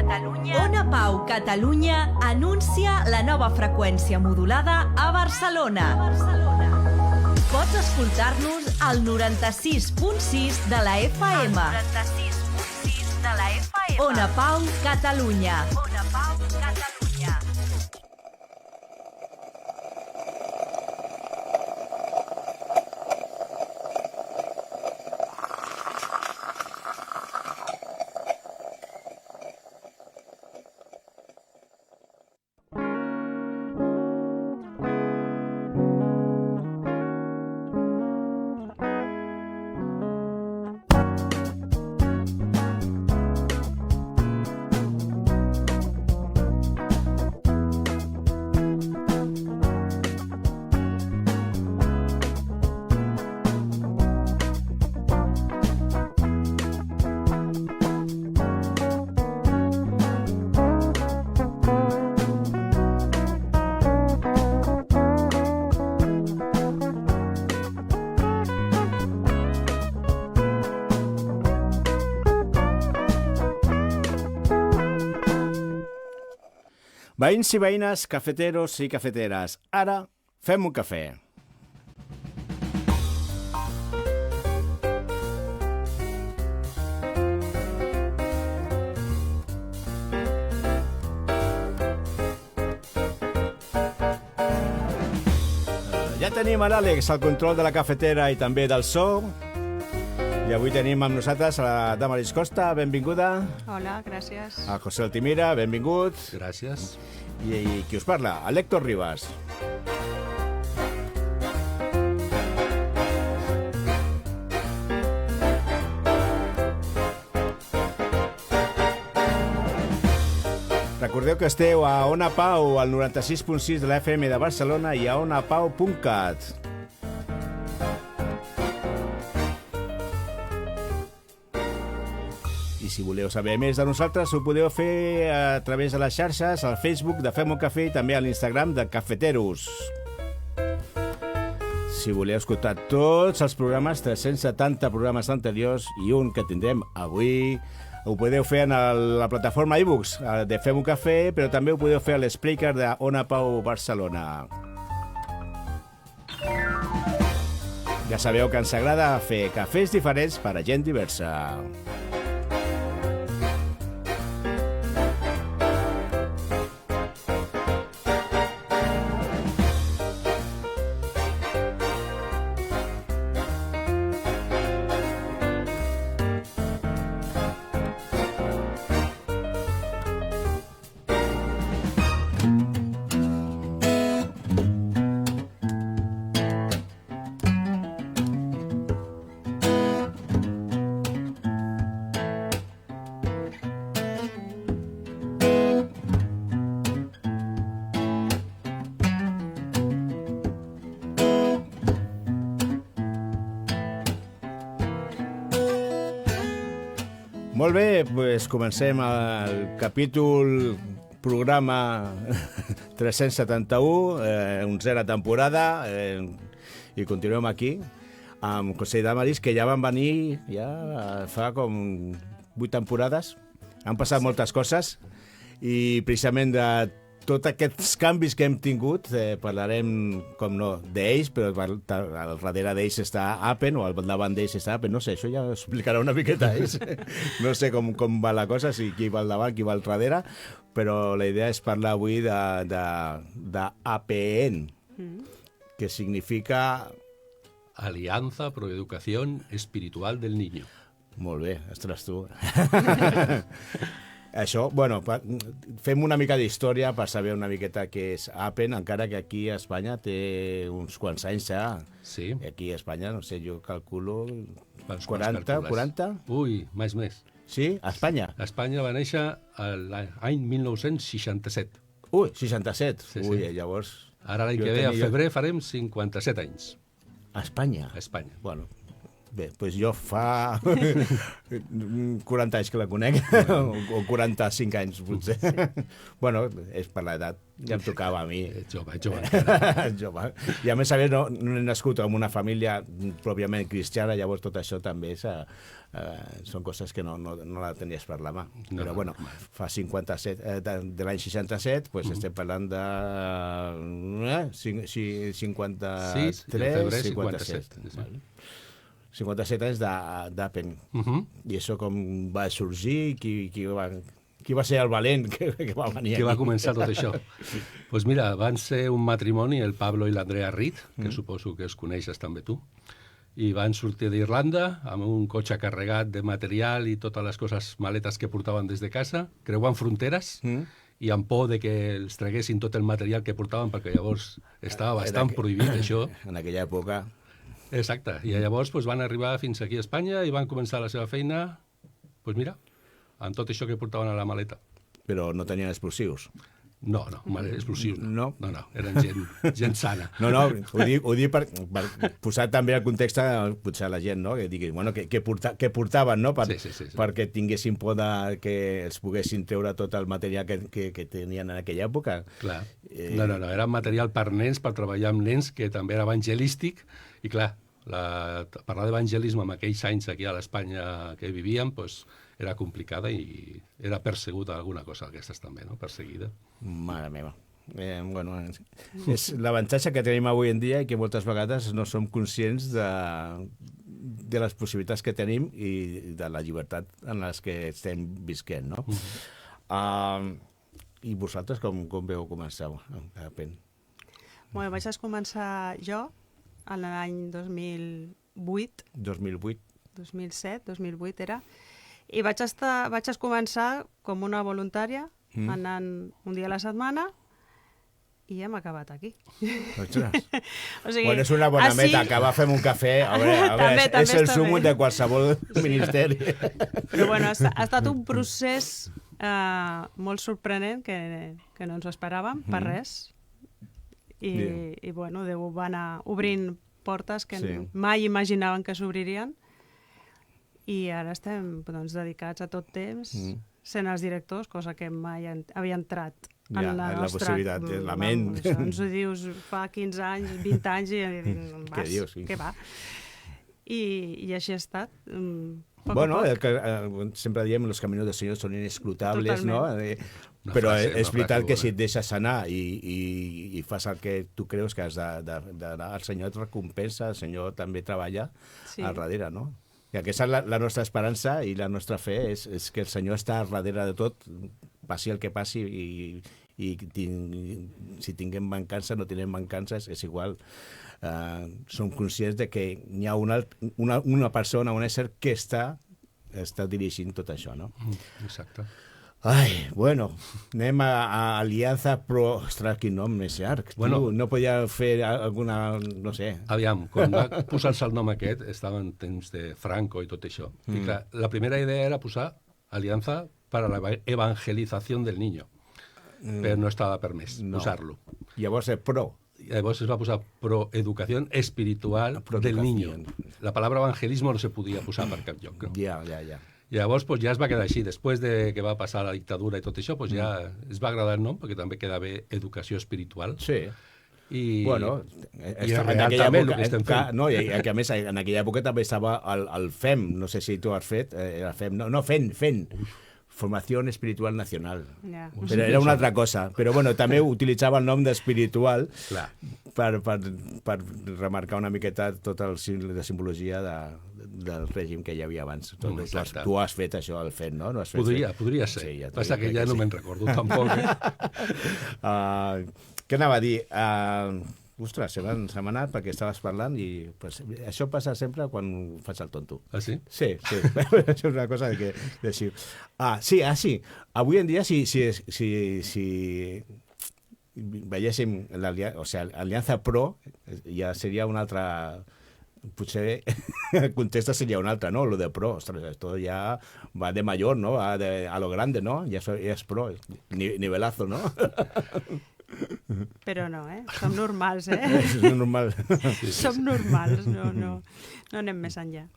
Ona Pau Catalunya anuncia la nova freqüència modulada a Barcelona. Pots escoltar-nos al 96.6 de la FM. Ona Pau Catalunya. Veïns i veïnes, cafeteros i cafeteres, ara fem un cafè. Ja tenim a l'Àlex al control de la cafetera i també del so. I avui tenim amb nosaltres a la Damaris Costa, benvinguda. Hola, gràcies. A José Altimira, benvingut. Gràcies. I qui us parla? A l'Héctor Ribas. Recordeu que esteu a Ona Pau, al 96.6 de la FM de Barcelona i a onapau.cat. I si voleu saber més de nosaltres, ho podeu fer a través de les xarxes, al Facebook de Fem un Cafè i també a l'Instagram de Cafeteros. Si voleu escoltar tots els programes, 370 programes anteriors i un que tindrem avui, ho podeu fer en la plataforma iBooks de Fem un Cafè, però també ho podeu fer a l'Spreaker de Ona Pau Barcelona. Ja sabeu que ens agrada fer cafès diferents per a gent diversa. Molt bé, doncs comencem el capítol programa 371, onzena temporada, i continuem aquí amb José Damaris, que ja van venir ja fa com 8 temporades. Han passat moltes coses i precisament de tots aquests canvis que hem tingut parlarem, com no, d'ells, però al darrere d'ells està Appen, o al davant d'ells està Appen, no sé, això ja ho explicarà una miqueta ells. No sé com va la cosa, si qui va al davant, qui va al darrere, però la idea és parlar avui d'APN, que significa... Alianza Pro Educación Espiritual del Niño. Molt bé, ostres, tu. Això, bueno, fem una mica d'història per saber una miqueta què és Appen, encara que aquí a Espanya té uns quants anys ja. Sí. Aquí a Espanya, no sé, jo calculo 40. Ui, més. Sí? A Espanya? A Espanya va néixer l'any 1967. Ui, 67? Sí, ui, sí. llavors... Ara l'any que ve, a febrer, farem 57 anys. A Espanya? A Espanya. Bueno, Bé, doncs jo fa 40 anys que la conec, o 45 anys, potser. Bueno, és per l'edat, ja em tocava a mi. Jove. Jove. I a més a més no he nascut en una família pròpiament cristiana, llavors tot això també són coses que no la tenies per la mà. Però bueno, fa 57, de l'any 67, doncs estem parlant de 53, 57. 57 anys d'Apen. I això com va sorgir, qui va ser el valent que va venir aquí? Que va començar tot això? Doncs mira, van ser un matrimoni, el Pablo i l'Andrea Reed, que suposo que els coneixes també tu, i van sortir d'Irlanda amb un cotxe carregat de material i totes les coses, maletes que portaven des de casa, creuant fronteres, i amb por de que els traguessin tot el material que portaven, perquè llavors estava bastant prohibit això. En aquella època... Exacte, i llavors van arribar fins aquí a Espanya i van començar la seva feina, doncs mira, amb tot això que portaven a la maleta. Però no tenien explosius. No, explosius no. No, eren gent sana. No, ho dic per posar també el context potser a la gent, no? Que digui, bueno, què portaven, no? Sí. Perquè tinguessin por que els poguessin treure tot el material que tenien en aquella època. Clar. No, era material per nens, per treballar amb nens, que també era evangelístic, i clar, parlar d'evangelisme en aquells anys aquí a l'Espanya que vivíem, doncs era complicada i era perseguda alguna cosa d'aquestes també, no? Perseguida. Mare meva. Bueno, és l'avantatge que tenim avui en dia i que moltes vegades no som conscients de les possibilitats que tenim i de la llibertat en les que estem visquent, no? I vosaltres com veu començar a Pen? Bueno, vaig començar jo en l'any 2008. 2007, 2008 era. I vaig començar com una voluntària, anant un dia a la setmana, i hem acabat aquí. Ostres. O sigui, bueno, és una bona meta, acabar fent un cafè. A veure, és el súmmum de qualsevol ministeri. Però bueno, ha estat un procés molt sorprenent que no ens ho esperàvem, per res. I bueno, Déu va anar obrint portes que mai imaginaven que s'obririen. I ara estem dedicats a tot temps, sent els directors, cosa que mai havia entrat en la nostra... possibilitat, la ment. Ens ho dius fa 15 anys, 20 anys, i Què dius? Què va? I així ha estat. Bueno, sempre diem els caminos del Senyor són inescrutables, no? Però és veritat que si et deixes anar i fas el que tu creus que has d'anar, el Senyor et recompensa, el Senyor també treballa al darrere, no? I aquesta és la nostra esperança i la nostra fe, és que el Senyor està al darrere de tot, passi el que passi, i si tinguem mancança, no tinguem mancances, és igual. Som conscients de que hi ha una persona, un ésser que està dirigint tot això, no? Exacte. Ai, bueno, anem a Alianza Pro... Ostres, quin nom més llarg. Bueno, no podia fer alguna... no sé. Aviam, quan va posar-se el nom aquest, estava en temps de Franco i tot això. I clar, la primera idea era posar Alianza para la evangelización del niño, però no estava permès posar-lo. Llavors Pro. Llavors es va posar Proeducación Espiritual del Niño. La palabra evangelismo no se podia posar per cap lloc, no? Ja. Llavors ja es va quedar així. Després de que va passar la dictadura i tot això, ja es va agradar el nom, perquè també queda bé educació espiritual. Sí. I és real també el que estem fent. No, i a més, en aquella època també estava el FEM, no sé si tu has fet, el FEM, no, FEN, Formació Espiritual Nacional. Però era una altra cosa. Però bueno, també utilitzava el nom d'espiritual per remarcar una miqueta tota la simbologia del règim que hi havia abans. Tu has fet això, el FEN, no? Podria ser. Sí, passa que ja no me'n recordo tampoc. Què anava a dir? Ostres, se m'ha anat perquè estaves parlant i això passa sempre quan faig el tonto. Ah, sí? Sí. Això és una cosa que... Sí. Avui en dia, si veiéssim l'Aliança Pro, ja seria una altra... Potser el context seria un altre, no? Lo de pro, ostres, esto ya va de mayor, ¿no? Va a lo grande, ¿no? Ya es pro, nivelazo, ¿no? Però no, som normals, És normal. Som normals, no anem més enllà.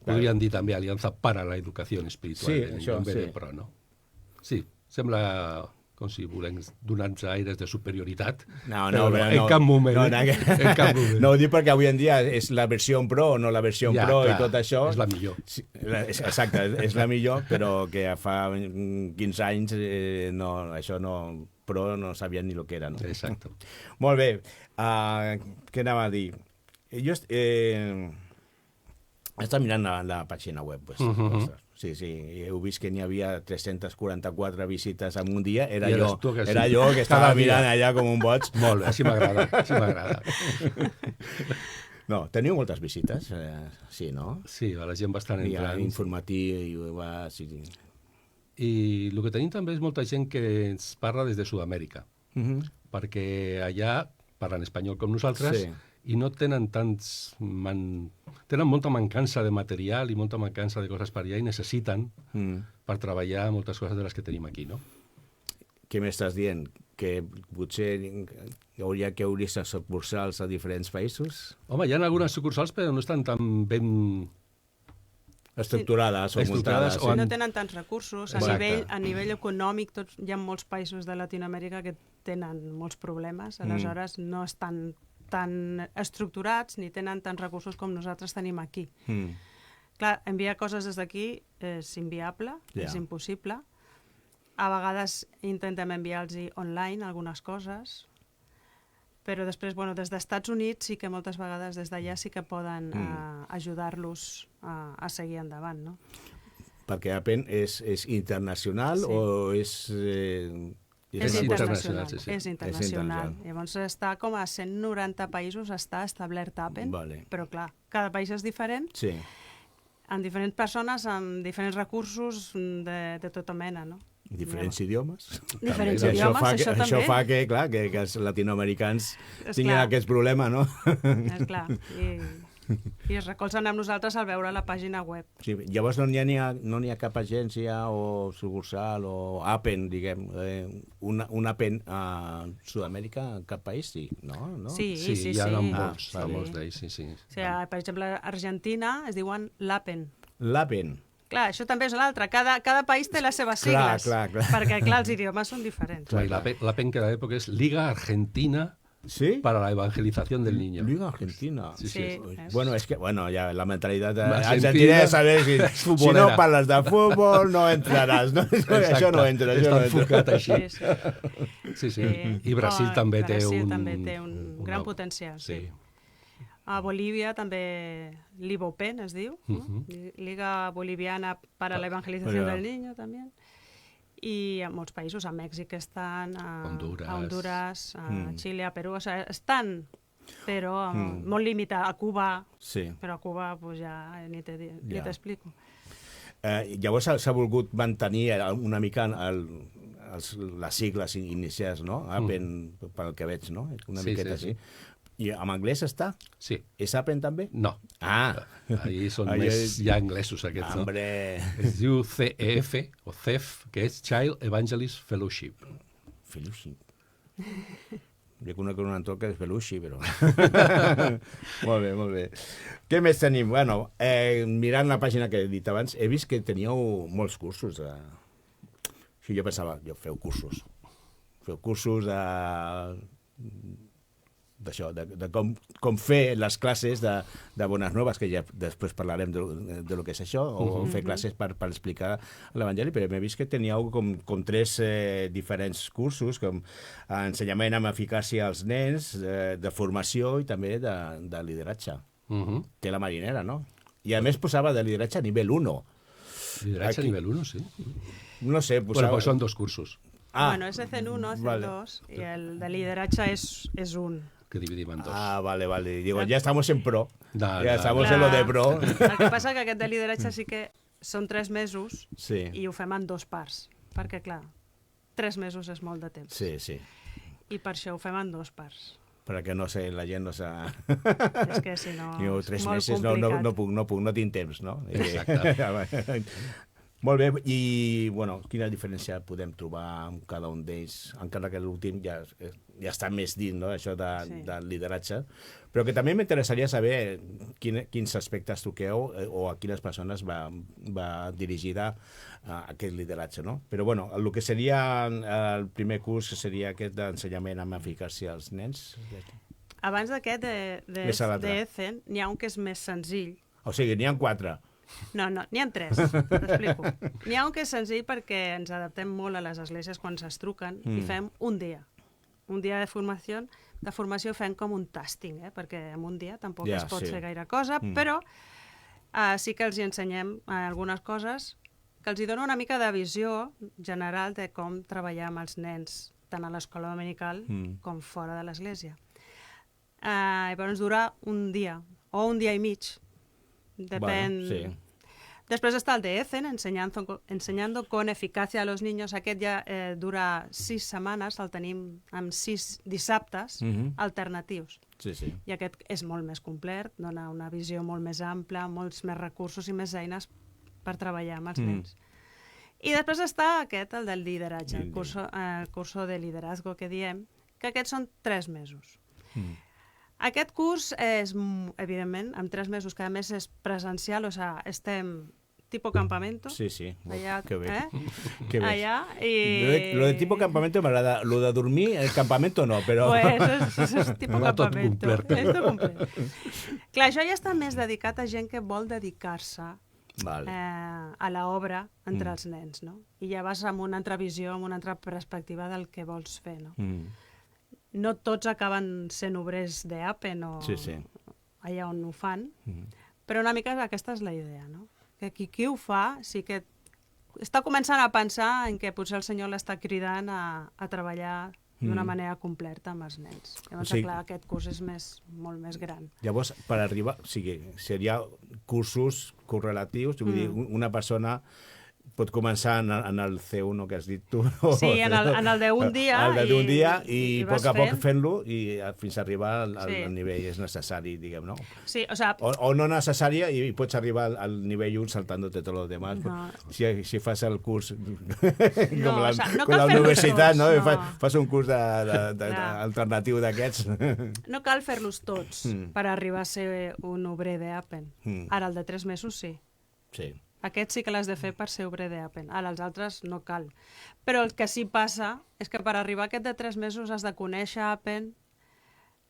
Podríem dir també Aliança para la Educació Espiritual Sí, del Niño, això, en vez de sí. pro, no? Sí, sembla com si volem donar-nos aires de superioritat. No, en cap moment. En cap moment. No ho dic perquè avui en dia és la versió pro o no la versió Ja, pro clar, i tot això. és la millor. Sí, exacte, és la millor, però que fa 15 anys això no, pro no sabien ni el que era. No? Exacte. Molt bé. Què anava a dir? Jo estava mirant la pàgina web. Pues, sí, heu vist que n'hi havia 344 visites en un dia. Era jo que estava mirant allà com un boig. Molt bé, així m'agrada. No, teniu moltes visites, sí, no? Sí, la gent va estar entrant. Informatiu, sí. I el que tenim també és molta gent que ens parla des de Sud-amèrica, perquè allà parlen espanyol com nosaltres, Sí. i no tenen tenen molta mancança de material i molta mancança de coses per allà i necessiten per treballar moltes coses de les que tenim aquí, no? Què m'estàs dient? Que potser hauria que obrir sucursals a diferents països? Home, hi ha algunes sucursals, però no estan tan ben... Estructurades o Estructurades muntades. o No tenen tants recursos. Exacte. A nivell econòmic, hi ha molts països de Latinoamèrica que tenen molts problemes, aleshores no estan tan estructurats ni tenen tants recursos com nosaltres tenim aquí. Clar, enviar coses des d'aquí és inviable, és impossible. A vegades intentem enviar-los online algunes coses, però després, des dels Estats Units sí que moltes vegades des d'allà sí que poden ajudar-los a seguir endavant, no? Perquè Apen és internacional o és... És internacional, sí, sí. és internacional. Llavors està com a 190 països està establert Apen, però clar, cada país és diferent, Sí. amb diferents persones, amb diferents recursos de tota mena, no? Diferents idiomes. Diferents I idiomes, això també. Això fa que, clar, que els latinoamericans És tinguin clar. aquest problema, no? És clar, i es recolzen amb nosaltres al veure la pàgina web. Sí, llavors no n'hi ha cap agència o sucursal o Apen, diguem, un Apen a Sud-amèrica, cap país, sí, no? Sí, hi ha molts, vale. molts d'ells, sí. O sigui, per exemple, a Argentina es diuen l'Apen. L'Apen. Clar, això també és l'altre. Cada país té les seves sigles. Clar. Perquè, clar, els idiomes són diferents. Clar, i la PEN que l'època és Liga Argentina ¿Sí? para la evangelización del niño. Liga Argentina. Sí, és. Bueno, es que, ya la mentalidad Argentina argentina es saber si futbolera. no parles de fútbol no entraràs, no? Això no entra, això no Està enfocat entra. així. Sí. Sí. I Brasil també té Brasil també té un gran potencial, sí. Sí. A Bolívia també l'Ibopen es diu, no? Liga Boliviana para la Evangelización del Niño també. I a molts països, a Mèxic estan, a Honduras, a Xile, a Perú, o sigui, estan, però molt limitat, a Cuba, Sí. però a Cuba pues, ja ni t'explico. Llavors s'ha volgut mantenir una mica les sigles inicials, no? Apen, pel que veig, no? Una miqueta així. I en anglès està? Sí. És Apen també? No. Ahí són més ja anglesos aquests, no? Hombre. Es diu CEF, o CEF, que és Child Evangelist Fellowship. Feluixi. Jo conec un entorn que és Feluixi, però... Molt bé. Què més tenim? Bueno, mirant la pàgina que he dit abans, he vist que teníeu molts cursos. Sí, jo pensava, feu cursos. Feu cursos d'això, de com fer les classes de Bones Noves, que ja després parlarem de lo que és això, o fer classes per explicar l'Evangeli, però m'he vist que teníeu com tres diferents cursos, com ensenyament amb eficàcia als nens, de formació i també de lideratge. Té la marinera, no? I a més posava de lideratge a nivell 1. Lideratge a nivell 1, sí. No sé, posava... Bueno, pues són dos cursos. Bueno, és CN1, CN2, i el de lideratge és un. Que dividim en dos. Vale. Digo, ya estamos en pro. No, Ya estamos en lo de pro. El que passa que aquest de lideratge sí que són 3 mesos i ho fem en 2 parts. Perquè, clar, 3 mesos és molt de temps. Sí. I per això ho fem en 2 parts. Perquè no sé, la gent no s'ha... És que si no, Digo, és 3 molt meses, complicat. no puc, no tinc temps, no? Exacte. Molt bé, i bueno, quina diferència podem trobar amb cada un d'ells, encara que l'últim ja està més dins, no?, això del lideratge, però que també m'interessaria saber quins aspectes toqueu o a quines persones va dirigida aquest lideratge, no? Però bueno, el que seria el primer curs, que seria aquest d'ensenyament amb eficàcia als nens. Abans d'aquest d'Ethen, n'hi ha un que és més senzill. O sigui, n'hi ha 4. No, n'hi ha 3, t'explico. N'hi ha un que és senzill perquè ens adaptem molt a les esglésies quan s'estruquen i fem un dia de formació fem com un tasting, perquè en un dia tampoc es pot fer gaire cosa, però sí que els hi ensenyem algunes coses que els hi dona una mica de visió general de com treballar amb els nens, tant a l'escola dominical com fora de l'església. Llavors dura un dia, o un dia i mig, depèn... Bueno, sí. Després està el de Ethen, enseñando con eficacia a los niños. Aquest ja dura 6 setmanes, el tenim amb 6 dissabtes alternatius. Sí, sí. I aquest és molt més complet, dona una visió molt més ampla, molts més recursos i més eines per treballar amb els nens. I després està aquest, el del lideratge, el curso de liderazgo que diem, que aquests són 3 mesos. Aquest curs és, evidentment, amb 3 mesos, que a més és presencial, o sigui, estem tipo campamento. Sí, sí. Allà, que bé. Que bé. Allà, i... Lo de tipo campamento m'agrada. Lo de dormir, el campamento no, però... Pues eso es tipo campamento. Tot complet. Clar, això ja està més dedicat a gent que vol dedicar-se a l'obra entre els nens, no? I ja vas amb una altra visió, amb una altra perspectiva del que vols fer, no? No tots acaben sent obrers d'Apen o allà on ho fan, però una mica aquesta és la idea, no? Que qui ho fa sí que està començant a pensar en que potser el Senyor l'està cridant a treballar d'una manera completa amb els nens. Llavors, clar, aquest curs és molt més gran. Llavors, per arribar, o sigui, seria cursos correlatius, vull dir, una persona pot començar en el C1 que has dit tu. Sí, en el d'un dia. El d'un dia i a poc a poc fent-lo i fins a arribar al nivell és necessari, diguem, no? Sí, o sea... O no necessària i pots arribar al nivell 1 saltándote tot lo demás. No. Si fas el curs no, com la universitat, no? Fas un curs alternatiu d'aquests. No cal fer-los tots per arribar a ser un obrer d'Apen. Ara, el de 3 mesos, sí. Sí. Aquest sí que l'has de fer per ser obrer d'Apen. Ara, els altres no cal. Però el que sí passa és que per arribar a aquest de 3 mesos has de conèixer Apen,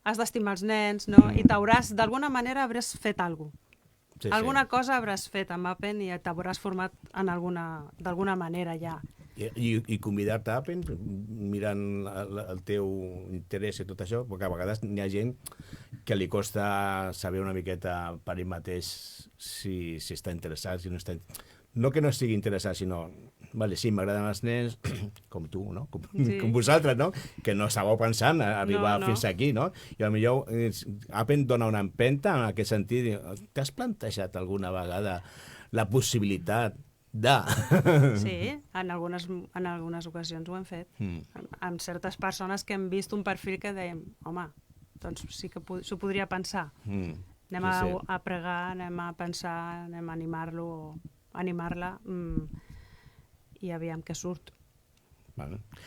has d'estimar els nens, no? I d'alguna manera hauràs fet alguna cosa. Alguna cosa hauràs fet amb Apen i t'hauràs format d'alguna manera ja. I convidar-te a Apen, mirant el teu interès i tot això, perquè a vegades n'hi ha gent que li costa saber una miqueta per ell mateix si està interessat, si no està... No que no estigui interessat, sinó... Vale, sí, m'agraden els nens, com tu, no? Com vosaltres, no? Que no estàveu pensant a arribar fins aquí, no? I potser Apen dona una empenta en aquest sentit. T'has plantejat alguna vegada la possibilitat de... Sí, en algunes ocasions ho hem fet. Amb certes persones que hem vist un perfil que dèiem, home, doncs sí que s'ho podria pensar. Anem a pregar, anem a pensar, anem a animar-lo o animar-la i aviam què surt.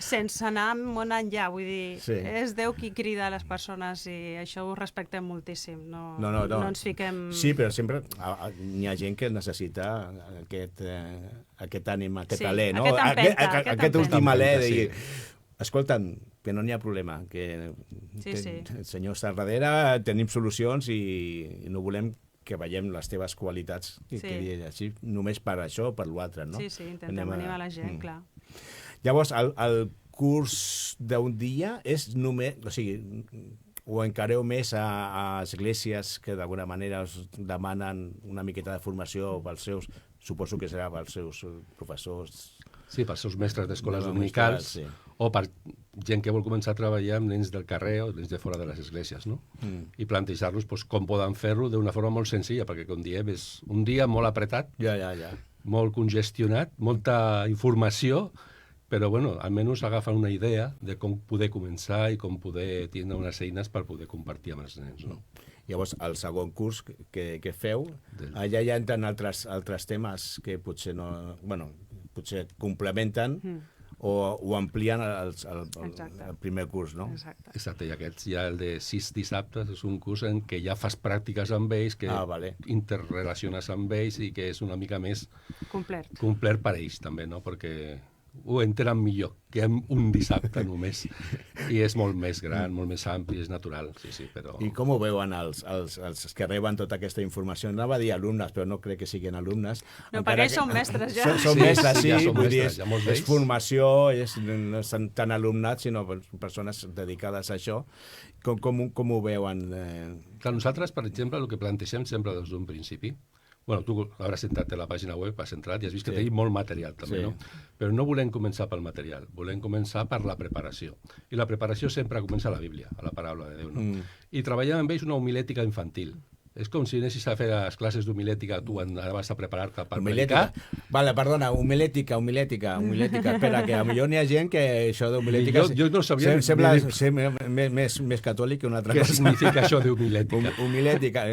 Sense anar molt enllà, vull dir, és Déu qui crida a les persones i això ho respectem moltíssim, no ens fiquem... Sí, però sempre n'hi ha gent que necessita aquest ànim, aquest alè, no? Aquest últim alè de dir, escolta'm, que no n'hi ha problema, que el Senyor està darrere, tenim solucions i no volem que veiem les teves qualitats, així, només per això o per l'altre, no? Sí, intentem animar la gent, clar. Llavors, el curs d'un dia és només... O sigui, ho encareu més a esglésies que d'alguna manera us demanen una miqueta de formació pels seus... Suposo que serà pels seus professors... Sí, pels seus mestres d'escoles dominicals o per gent que vol començar a treballar amb nens del carrer o nens de fora de les esglésies, no? I plantejar-los com poden fer-lo d'una forma molt senzilla, perquè, com diem, és un dia molt apretat, molt congestionat, molta informació, però, bueno, almenys agafa una idea de com poder començar i com poder tindre unes eines per poder compartir amb els nens, no? Llavors, el segon curs que feu, allà ja entren altres temes que potser no... Bueno, potser complementen o amplien el primer curs, no? Exacte, i aquests ja el de 6 dissabtes és un curs en què ja fas pràctiques amb ells, que interrelaciones amb ells i que és una mica més complet per ells també, no? Perquè ho entenen millor que en un dissabte només. I és molt més gran, molt més ampli, és natural, sí, però... I com ho veuen els que reben tota aquesta informació? Anava a dir alumnes, però no crec que siguin alumnes. No, perquè ells són mestres ja. Són mestres, sí, ja són vull dir, mestres, és formació, no són tant alumnats, sinó persones dedicades a això. Com ho veuen? Clar, nosaltres, per exemple, el que plantegem sempre des d'un principi, bueno, tu hauràs entrat a la pàgina web, has entrat i has vist que tenim molt material també, no? Però no volem començar pel material, volem començar per la preparació. I la preparació sempre comença a la Bíblia, a la paraula de Déu, no? I treballem amb ells una homilètica infantil. És com si anessis a fer les classes d'homilètica, tu anaves a preparar-te per predicar. Vale, perdona, homilètica. Espera, que potser n'hi ha gent que això d'homilètica... Jo no sabia... Sembla ser més catòlic que una altra cosa. Què significa això d'homilètica? Homilètica.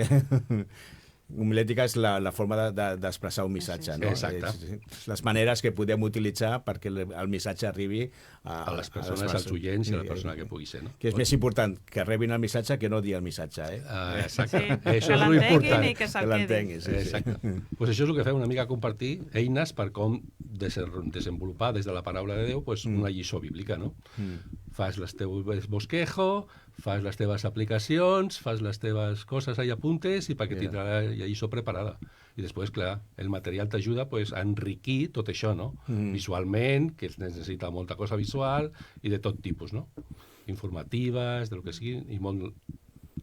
Homilètica és la forma d'expressar un missatge, no? Exacte. Les maneres que podem utilitzar perquè el missatge arribi a les persones, als oients i a la persona que pugui ser, no? Que és més important que rebin el missatge que no dir el missatge, Exacte. Sí, això que és l'important. i que se'l quedin. Exacte. Pues això és el que fem, una mica compartir eines per com desenvolupar des de la paraula de Déu una lliçó bíblica, no? Fas les teus bosquejo, fas les teves aplicacions, fas les teves coses i apuntes i perquè tindrà la lliçó preparada. I després, clar, el material t'ajuda a enriquir tot això, no? Visualment, que es necessita molta cosa visual i de tot tipus, no? Informatives, del que sigui, i molt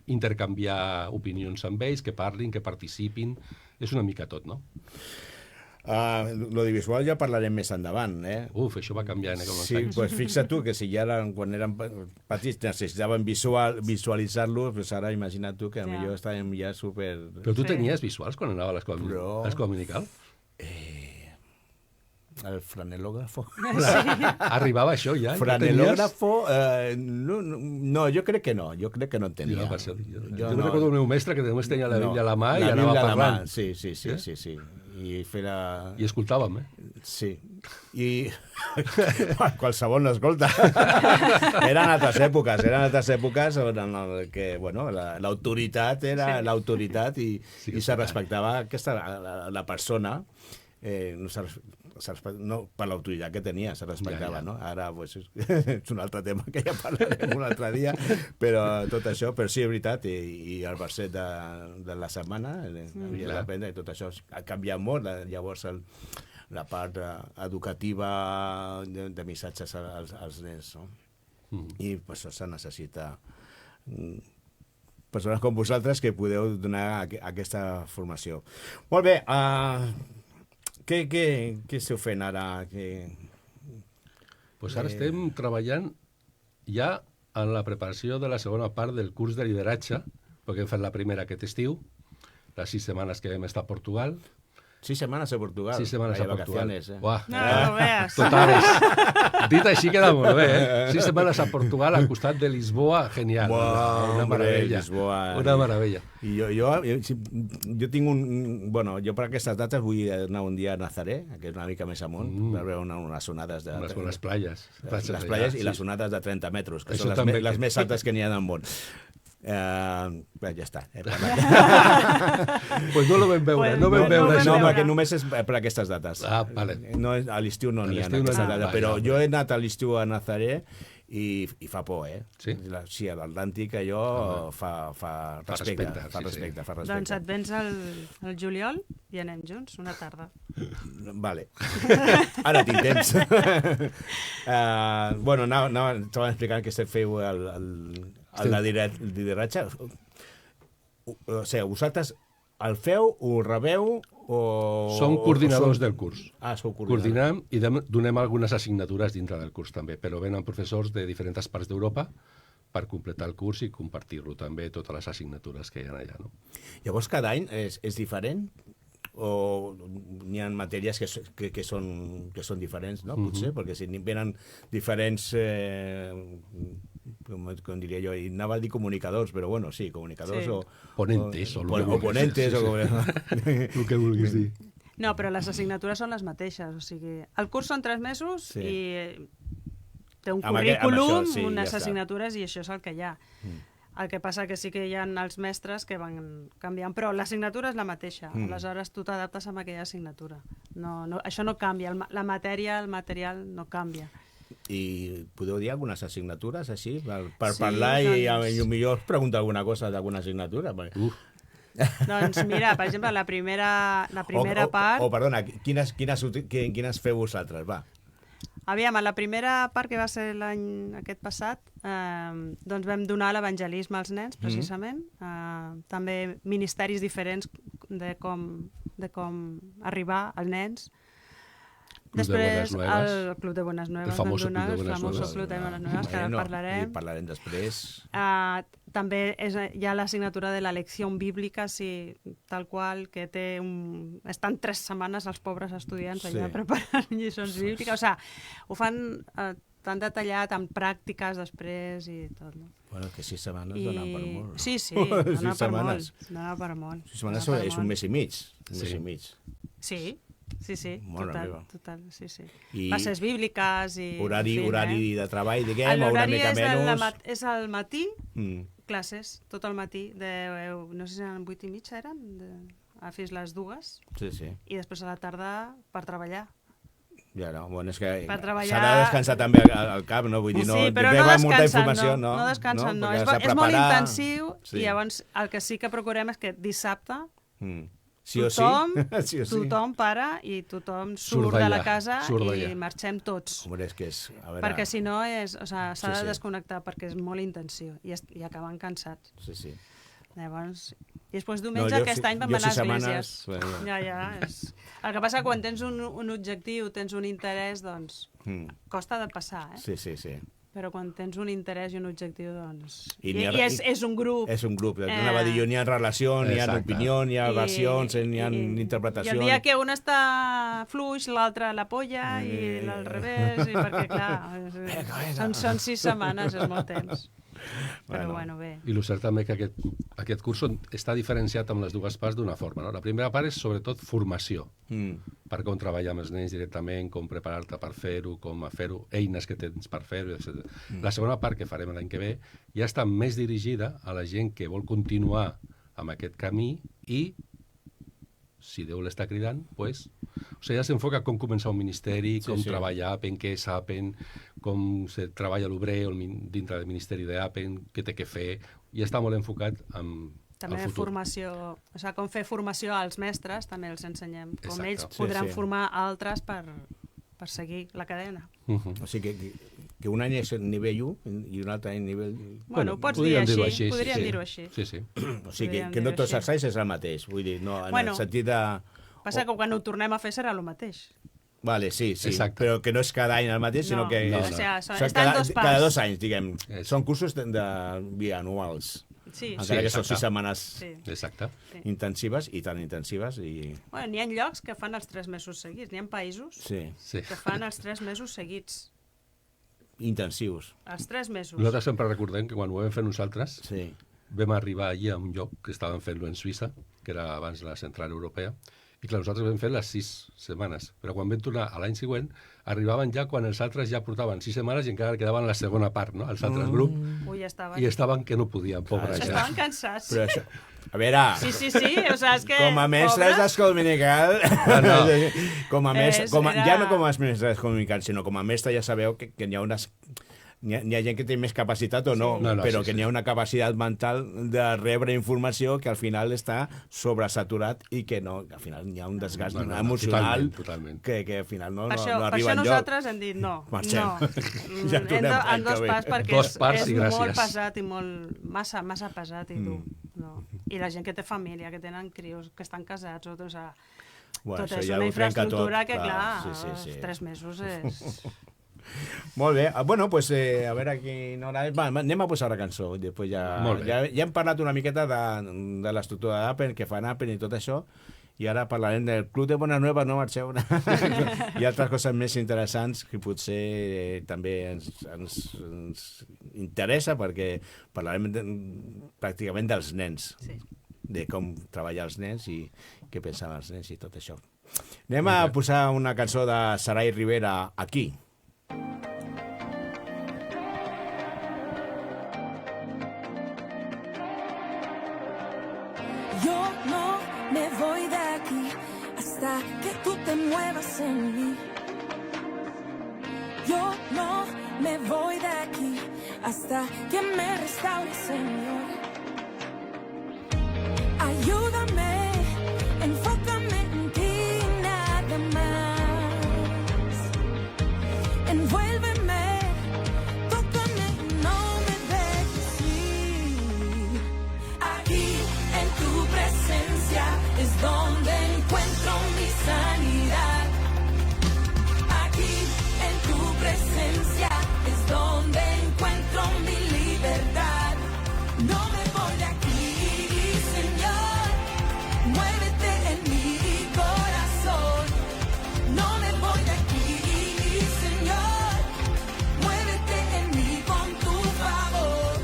intercanviar opinions amb ells, que parlin, que participin, és una mica tot, no? Lo de visual ja parlarem més endavant, Això va canviant, com els Sí, anys. pues fixa't tu que si ja quan eren petits necessitaven visualitzar-lo, pues ara imagina't tu que millor estàvem ja super... Però tu tenies visuals quan anava a l'escola dominical? El franelògrafo. Arribava això ja? Franelògrafo... No, jo crec que no en tenia. Jo recordo el meu mestre que només tenia la Bíblia a la mà i anava parlant. Sí. I escoltàvem, Sí. I qualsevol no escolta. Eren altres èpoques on l'autoritat era l'autoritat i se respectava la persona. No, per l'autoritat que tenia se respectava, no? Ara és un altre tema que ja parlarem un altre dia, però tot això, però sí, és veritat, i el verset de la setmana havia d'aprendre, i tot això ha canviat molt, llavors la part educativa de missatges als nens, no? I per això se necessita persones com vosaltres que podeu donar aquesta formació. Molt bé, què esteu fent ara? Pues ara estem treballant ja en la preparació de la segona part del curs de lideratge, perquè hem fet la primera aquest estiu, les 6 setmanes que vam estar a Portugal. 6 setmanes a Portugal. 6 setmanes a Portugal. No veas. Totales. Dit així queda molt bé, 6 setmanes a Portugal al costat de Lisboa, genial. Una meravella. Una meravella. I jo tinc jo per aquestes dates vull anar un dia a Nazaré, que és una mica més amunt, per veure unes onades de... Unes bones platges. Les platges i les onades de 30 metres, que són les més altes que n'hi ha del món. Ja està. Pues no lo vam veure, no vam veure això. No, perquè només és per aquestes dates. Vale. A l'estiu no n'hi ha aquestes dates, però jo he anat a l'estiu a Nazaré i fa por, Sí? Sí, a l'Atlàntic allò fa respecte. Doncs et vens al juliol i anem junts una tarda. Vale. Ara tinc temps. Estàvem explicant que feu el lideratge. O sigui, vosaltres el feu, ho rebeu o... Som coordinadors del curs. Sou coordinadors. Coordinem i donem algunes assignatures dintre del curs també, però venen professors de diferents parts d'Europa per completar el curs i compartir-lo també, totes les assignatures que hi ha allà. No? Llavors, cada any és diferent? O n'hi ha matèries que són diferents, no? Potser, perquè si venen diferents com diria jo, i anava a dir comunicadors, però bueno, sí, comunicadors Sí. o... Ponentes, o el que vulguis. ponentes, Sí, sí. o... El que vulguis dir. No, però les assignatures són les mateixes, o sigui, el curs són 3 mesos Sí. i té un Amb currículum, això, sí, unes ja està. assignatures i això és el que hi ha. El que passa que sí que hi ha els mestres que van canviant, però l'assignatura és la mateixa, aleshores tu t'adaptes amb aquella assignatura. Això no canvia, la matèria, el material no canvia. I podeu dir algunes assignatures, així, per Sí, parlar doncs- i potser preguntar alguna cosa d'alguna assignatura? Doncs mira, per exemple, la primera part... Perdona, quines feu vosaltres, va? Aviam, a la primera part, que va ser l'any aquest passat, doncs vam donar l'evangelisme als nens, precisament. També ministeris diferents de com arribar als nens. Després, el Club de Buenas Nuevas. El famoso vam donar, Club de Buenas Nuevas. El Club de Buenas Nuevas, que ara Bueno, parlarem. I parlarem després. També hi ha l'assignatura de la lecció bíblica, tal qual, que estan 3 setmanes els pobres estudiants allà Sí. preparant lliçons bíbliques. O sigui, ho fan tan detallat, amb pràctiques després i tot. No? Bueno, que 6 setmanes donen per molt. Sí, dona 6 per setmanes. molt. Dona per molt. 6 setmanes Dona per és un molt. mes i mig. Un Sí. mes i mig. Sí, Mare meva. total, sí. I Classes bíbliques i... Horari de treball, diguem, o una L'horari mica menys. és al matí, Mm. classes, tot el matí, no sé si eren 8 i mitja, fins les 2, Sí. i després a la tarda per treballar. Ja no, bueno, és que Per treballar- s'ha de descansar també al cap, no? Vull dir, no, Sí, però ve no amb molta descansen, informació, no descansen, no. Perquè És has de molt preparar. intensiu, Sí. i llavors el que sí que procurem és que dissabte Sí o sí? Sí o sí? tothom para i tothom Surt surt de d'allà, la casa surt i d'allà. marxem tots. Home, és que és... A veure, Perquè si no s'ha Sí, de sí. desconnectar perquè és molt intensiu i acaben cansats. Sí. Llavors, i després diumenge jo aquest sí- any vam jo anar a 6 setmanes, esglésies. bueno. Ja. El que passa quan tens un objectiu, tens un interès, doncs costa de passar, Sí. Però quan tens un interès i un objectiu, doncs... I I, n'hi ha- i és un grup. És un grup. Anava a dir jo, n'hi ha relació, n'hi ha Exacte. opinió, n'hi ha versions, n'hi ha I interpretacions. el dia que un està fluix, l'altre l'apoya i al revés, i perquè, clar, són 6 setmanes, és molt temps. Però, bueno, bé. I el cert també que aquest curs està diferenciat amb les dues parts d'una forma. No? La primera part és sobretot formació, per com treballar amb els nens directament, com preparar-te per fer-ho, com a fer-ho, eines que tens per fer-ho, etc. La segona part, que farem l'any que ve, ja està més dirigida a la gent que vol continuar amb aquest camí i, si Déu l'està cridant, pues, o sigui, ja s'enfoca com començar un ministeri, com treballar, en què és Apen, com se treballa l'obrer dintre del ministeri d'Apen, què té que fer, i està molt enfocat en També el futur. formació, o sigui, com fer formació als mestres, també els ensenyem. Com Exacte. ells Sí, podran sí. formar altres per seguir la cadena. O sigui que un any és nivell 1 i un altre any nivell... Bueno, pots dir podríem així, dir-ho podríem sí. dir-ho així. Sí, sí. O sigui Podríem que no dir-ho tots així. els anys és el mateix. Vull dir, no, en Bueno, el sentit de... Passa que quan ho tornem a fer serà el mateix. Vale, sí, Exacte. però que no és cada any el mateix, sinó No, que no, és, no. O sigui, són estan dos parts. cada 2 anys, diguem. És. Són cursos bianuals, Sí, encara que són exacte. 6 setmanes sí. Exacte. intensives i tan intensives. I... Bueno, n'hi ha llocs que fan els 3 mesos seguits, n'hi ha països Sí, Sí. que fan els 3 mesos seguits. intensius. Els 3 mesos. Nosaltres sempre recordem que quan ho vam fer nosaltres, Sí. vam arribar allí a un lloc que estaven fent-lo en Suïssa, que era abans la central europea, i clar, nosaltres vam fer les 6 setmanes, però quan vam tornar a l'any següent, arribaven ja quan els altres ja portaven 6 setmanes i encara quedaven la segona part, no?, els altres grups, Ui, ja estaven. i estaven que no podien, pobres ja. Estaven cansats. Però això... A veure... Sí, o sigui, és que... Com a mestres pobres, d'escola dominical, com a mestre, ja no com a mestres d'escola dominical, sinó com a mestre ja sabeu que hi ha unes... Hi ha gent que té més capacitat o no, No, però sí, que sí. n'hi ha una capacitat mental de rebre informació que al final està sobresaturat i que no, que al final hi ha un desgast No, emocional totalment. que al final no per això arriba enlloc. nosaltres hem dit no. Marxem. No. Ja tornem l'any En dos que ve. parts perquè Dos parts és i gràcies. molt pesat i molt... Massa pesat i dur. No. I la gent que té família, que tenen crios, que estan casats, o sigui, Bueno, tot això és ja una ho trenca infraestructura tot, que, clar, clar, sí. 3 mesos és... Molt bé. Bueno, pues, a veure a quina hora és. Va, anem a posar la cançó. I després Molt bé. ja hem parlat una miqueta de l'estructura d'Apple, que fan Apple i tot això, i ara parlarem del Club de Buenas Nuevas, no marxeu. I altres coses més interessants que potser també ens interessa perquè parlarem pràcticament dels nens, Sí. de com treballar els nens i què pensen els nens i tot això. Anem a posar una cançó de Sarai Rivera, Aquí. Yo no me voy de aquí hasta que tú te muevas en mí. Yo no me voy de aquí hasta que me restaures, Señor. Ayúdame, enfócame en ti, nada más. Envuélveme, tócame, no me dejes ir. Aquí en tu presencia es donde encuentro mi sanidad. Aquí en tu presencia es donde encuentro mi libertad. No me voy de aquí, Señor. Muévete en mi corazón. No me voy de aquí, Señor. Muévete en mí con tu favor.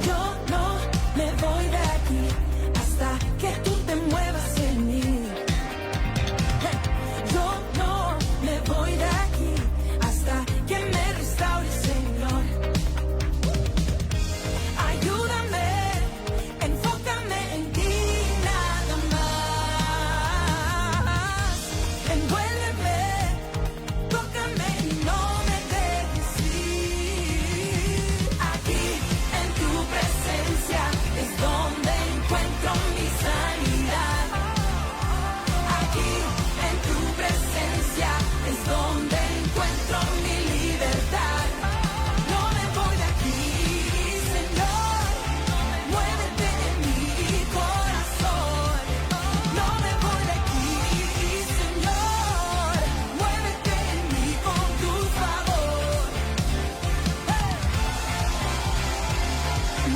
Yo no me voy de aquí hasta que tú te muevas en mí. Yo no me voy de aquí hasta que me restaures, Señor. Ayúdame, enfócame en ti, nada más. Envuélveme, tócame y no me dejes ir. Aquí en tu presencia es donde encuentro mi sanidad. Aquí en tu presencia es donde encuentro mi libertad. No me voy de aquí, Señor. Muévete en mi corazón. No me voy de aquí, Señor. Muévete en mí con tu favor.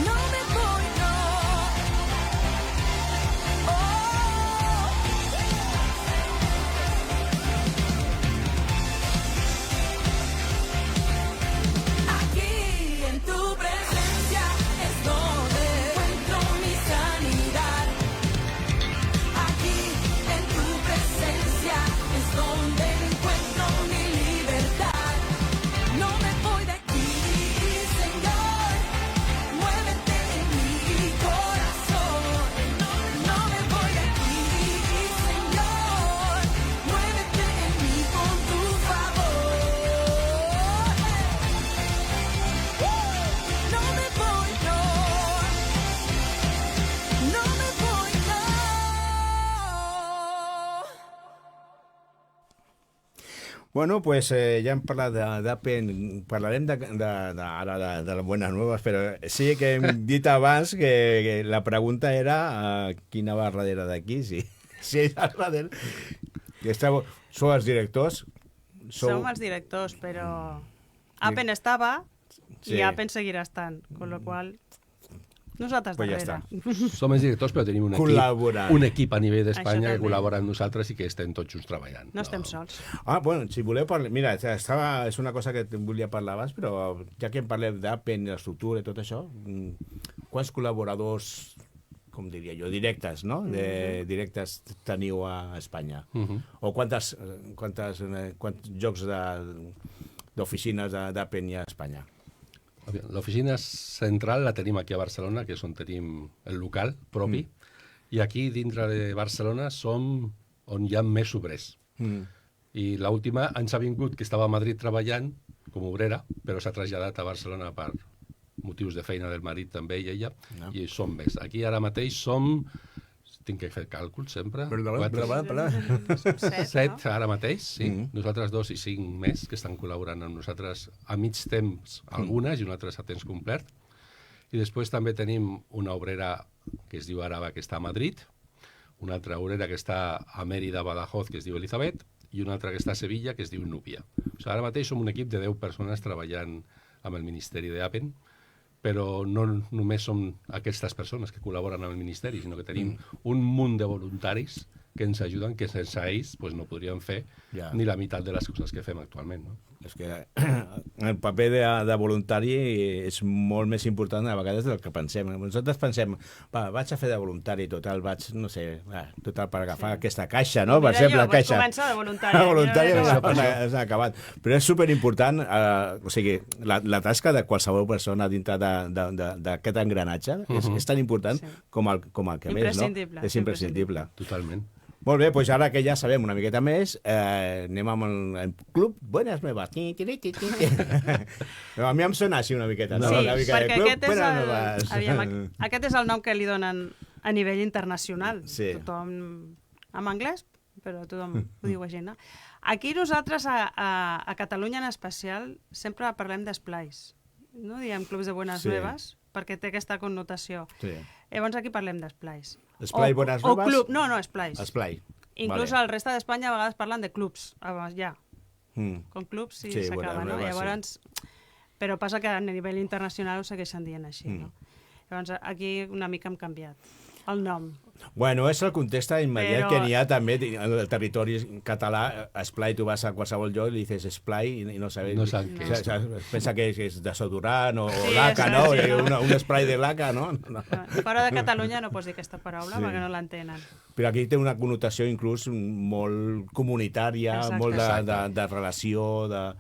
No me voy, no. Aquí en tu presencia es donde encuentro mi sanidad. Aquí en tu presencia es donde encuentro mi libertad. No me voy de aquí, Señor. Muévete en mi corazón. No me voy de aquí, Señor. Muévete en mí con tu favor. No me voy, no. No me voy, no. Bueno, pues ja hem parlat d'Appen, parlarem ara de les bones noves, però sí que hem dit abans que la pregunta era qui anava darrere d'aquí, si ell darrere... Que sou els directors? Som els directors, però Appen estava Sí. i Appen seguirà estant, con lo qual nosaltres Pues ja darrere. Som els directors, però tenim Col·laborant. un equip a nivell d'Espanya Això que també. col·labora amb nosaltres i que estem tots junts treballant. No estem sols. Bueno, si voleu parlar... Mira, és una cosa que volia parlar abans, però ja que en parlem d'Appen, l'estructura i tot això, quants col·laboradors, com diria jo, directes, no? Directes teniu a Espanya? O quants llocs d'oficines d'Appen hi ha a Espanya? L'oficina central la tenim aquí a Barcelona, que és on tenim el local propi, i aquí dintre de Barcelona som on hi ha més obrers. I l'última ens ha vingut que estava a Madrid treballant com a obrera, però s'ha traslladat a Barcelona per motius de feina del marit també i ella, i som més. Aquí ara mateix som, tinc que fer càlculs sempre, set ara mateix, sí. Nosaltres 2 i 5 més que estan col·laborant amb nosaltres a mig temps, algunes, i un altre a temps complet. I després també tenim una obrera que es diu Araba, que està a Madrid, una altra obrera que està a Mèrida, Badajoz, que es diu Elizabeth, i una altra que està a Sevilla, que es diu Núbia. O sigui, ara mateix som un equip de 10 persones treballant amb el Ministeri d'Apen, però no només som aquestes persones que col·laboren amb el Ministeri, sinó que tenim un munt de voluntaris que ens ajuden, que sense ells pues, no podríem fer ni la meitat de les coses que fem actualment. No? És que el paper de voluntari és molt més important a vegades del que pensem. Nosaltres pensem, vaig a fer de voluntari, total, total per agafar aquesta caixa, no? Per exemple, la caixa. Començar de voluntari. Voluntari és acabat. Però és superimportant, o sigui, la tasca de qualsevol persona dintre d'aquest engranatge és tan important com el que més, no? És imprescindible. Totalment. Molt bé, doncs ara que ja sabem una miqueta més, anem amb el club Buenas Nuevas. A mi em sona així una miqueta. Sí, perquè aquest és el nom que li donen a nivell internacional. Tothom en anglès, però tothom ho diu així, no? Aquí nosaltres, a Catalunya en especial, sempre parlem d'esplais. No diem clubs de Buenas Nuevas, perquè té aquesta connotació. Llavors aquí parlem d'esplais. Esplai Buenas Nuevas? O club, no, esplais. Esplai. Inclús al resta d'Espanya a vegades parlen de clubs, ja. Com clubs sí s'acaba, no? Llavors, però passa que a nivell internacional ho segueixen dient així, no? Llavors aquí una mica hem canviat el nom. Bueno, és el context immediat que n'hi ha també en el territori català. Esplai, tu vas a qualsevol lloc i li dices esplai i no sabes... No sap què és. Pensa que és desodorant o laca, no? Un esplai de laca, no? Fora de Catalunya no pots dir aquesta paraula perquè no l'entenen. Però aquí té una connotació inclús molt comunitària, molt de relació, de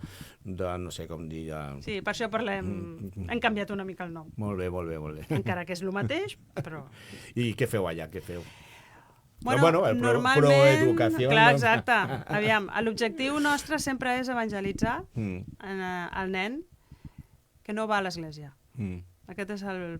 no sé com dir... Sí, per això parlem... Hem canviat una mica el nom. Molt bé, molt bé, molt bé. Encara que és el mateix, però... I què feu allà? Què feu? Bueno, normalment... Proeducació... Clar, exacte. Aviam, l'objectiu nostre sempre és evangelitzar el nen que no va a l'església. Aquest és el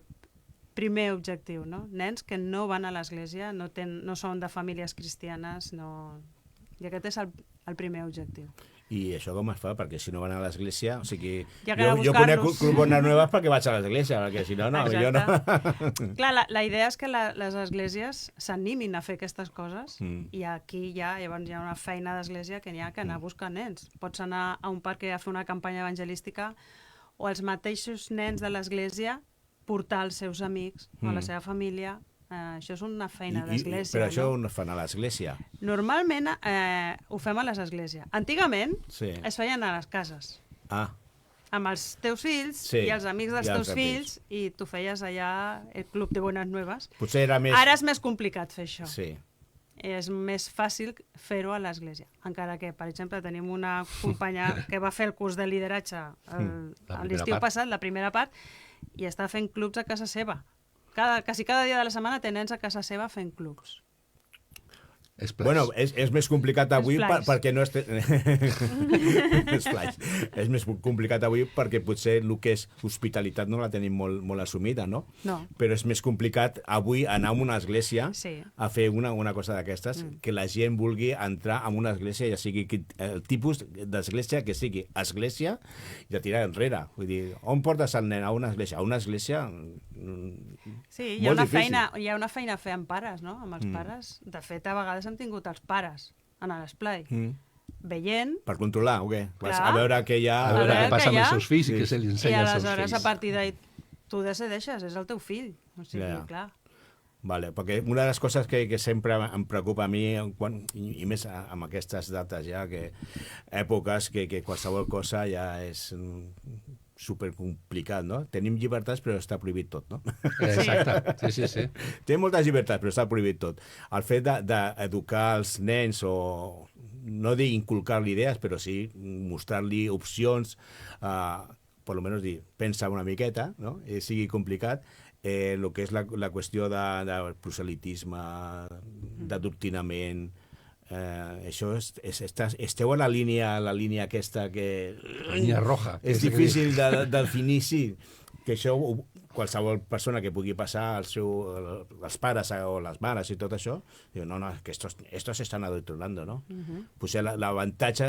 primer objectiu, no? Nens que no van a l'església, no són de famílies cristianes, i aquest és el primer objectiu. I això com es fa? Perquè si no van a l'església... O sigui, jo conec Club Bones Nueves perquè vaig a l'església, perquè si no, jo no... Clar, la idea és que les esglésies s'animin a fer aquestes coses i aquí llavors hi ha una feina d'església que n'hi ha que anar a buscar nens. Pots anar a un parc a fer una campanya evangelística o els mateixos nens de l'església portar els seus amics o la seva família. Això és una feina d'església. Però això on es fan a l'església? Normalment ho fem a les esglésies. Antigament es feien a les cases. Amb els teus fills i els amics dels teus fills i tu feies allà el Club de Buenas Nuevas. Potser era més... Ara és més complicat fer això. Sí. És més fàcil fer-ho a l'església. Encara que, per exemple, tenim una companya que va fer el curs de lideratge l'estiu passat, la primera part, i està fent clubs a casa seva. Quasi cada dia de la setmana té nens a casa seva fent clubs. Bueno, és més complicat avui perquè no és... És més complicat avui perquè potser el que és hospitalitat no la tenim molt assumida, no? No. Però és més complicat avui anar a una església a fer una cosa d'aquestes, que la gent vulgui entrar en una església, ja sigui el tipus d'església que sigui església, i de tirar enrere. Vull dir, on portes el nen? A una església? A una església... Sí, hi ha una feina a fer amb pares, no? Amb els pares. De fet, a vegades hem tingut els pares en l'esplai, veient... Per controlar, o què? A veure què hi ha... A veure què passa amb els seus fills i què se li ensenya als seus fills. I aleshores, a partir d'ahí, tu decideixes, és el teu fill. O sigui, clar. Vale, perquè una de les coses que sempre em preocupa a mi, i més amb aquestes dates ja, èpoques que qualsevol cosa ja és... supercomplicat, no? Tenim llibertats però està prohibit tot, no? Exacte, sí. Té moltes llibertats però està prohibit tot. El fet d'educar els nens o no dir inculcar-li idees, però sí mostrar-li opcions, per almenys dir, pensa una miqueta, no? Sigui complicat, el que és la qüestió de proselitisme, d'adoctrinament, això esteu a la línia aquesta que... La línia roja. És difícil de definir, sí, que això qualsevol persona que pugui passar els pares o les mares i tot això, diu, no, que estos están adoctrinando, no? Potser l'avantatge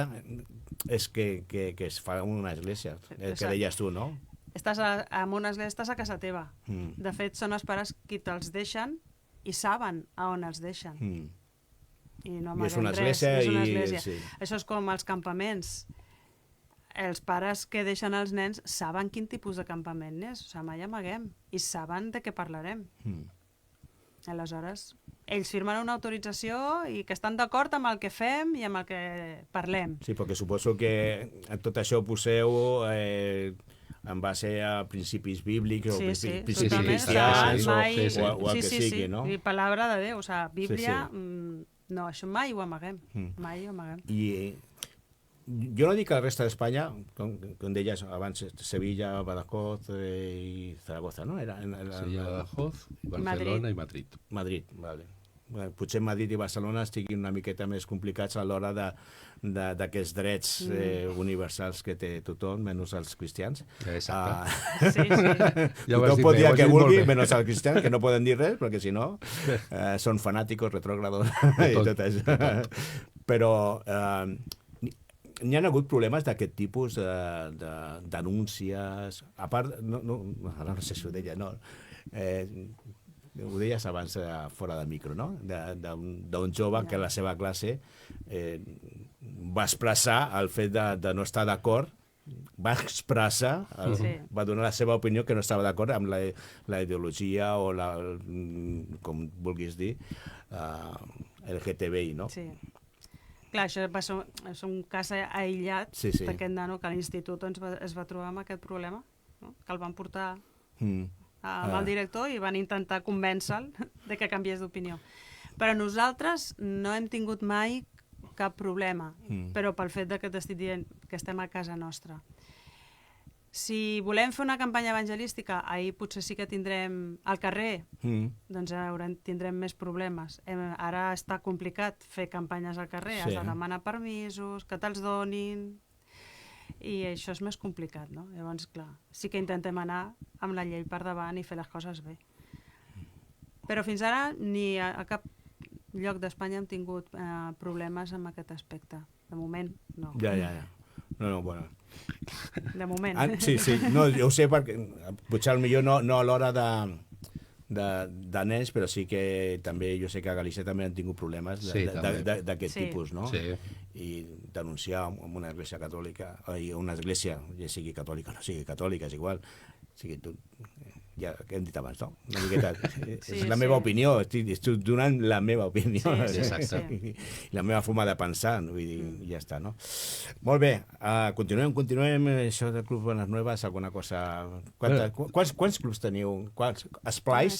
és que es fa en una església, el que deies tu, no? Estàs en una església, estàs a casa teva. De fet, són els pares qui te'ls deixen i saben a on els deixen. I no amaguem res. És una església. Sí. Això és com els campaments. els pares que deixen els nens saben quin tipus de campament és, o sigui, mai amaguem, i saben de què parlarem. Aleshores, ells firmen una autorització i que estan d'acord amb el que fem i amb el que parlem. Sí, perquè suposo que tot això ho poseu en base a principis bíblics o principis totalment. cristians Mai- o el que sigui, no? I palabra de Déu, o sigui, Bíblia, Sí, no, això mai ho amaguem, mai ho amaguem. I jo no dic que la resta d'Espanya, com deies abans, Sevilla, Badajoz i Zaragoza, no? Seria Badajoz, Barcelona i Madrid. Madrid, vale. Bueno, potser Madrid i Barcelona estiguin una miqueta més complicats a l'hora d'aquests drets universals que té tothom, menys els cristians. Exacte. Sí, sí. Ja ho has Tothom dit pot bé, dir ho el has que dit molt vulgui, bé. menys els cristians, que no poden dir res, perquè si no són fanàticos, retrògrados i tot això. Però n'hi ha hagut problemes d'aquest tipus de denúncies, a part, no sé si ho deia, no, ho deies abans fora de micro, no? D'un jove que a la seva classe va expressar el fet de no estar d'acord, va expressar, va donar la seva opinió que no estava d'acord amb la ideologia o com vulguis dir, LGTBI, no? Sí. Clar, això va ser un cas aïllat d'aquest nano que a l'institut es va trobar amb aquest problema, no? Que el van portar amb el director i van intentar convèncer-lo de que canviés d'opinió. Però nosaltres no hem tingut mai cap problema, però pel fet de que t'estic dient que estem a casa nostra. Si volem fer una campanya evangelística, ahir potser sí que tindrem al carrer, doncs tindrem més problemes. Ara està complicat fer campanyes al carrer, has de demanar permisos, que te'ls donin, i això és més complicat, no? Llavors, clar, sí que intentem anar amb la llei per davant i fer les coses bé. Però fins ara ni a cap lloc d'Espanya hem tingut problemes amb aquest aspecte. De moment, no. Ja. No, bueno. De moment. Sí, no, jo ho sé perquè potser millor no a l'hora de nens, però sí que també jo sé que a Galícia també han tingut problemes d'aquest tipus, no? Sí. I denunciar en una església catòlica, una església, ja sigui catòlica o no sigui catòlica, és igual, ja que hem dit abans, no? Una miqueta, és la meva opinió, estic donant la meva opinió, exacte. la meva forma de pensar, vull dir, ja està, no? Molt bé, continuem, això del Club Bones Nueves, alguna cosa... Quants clubs teniu? Esplais?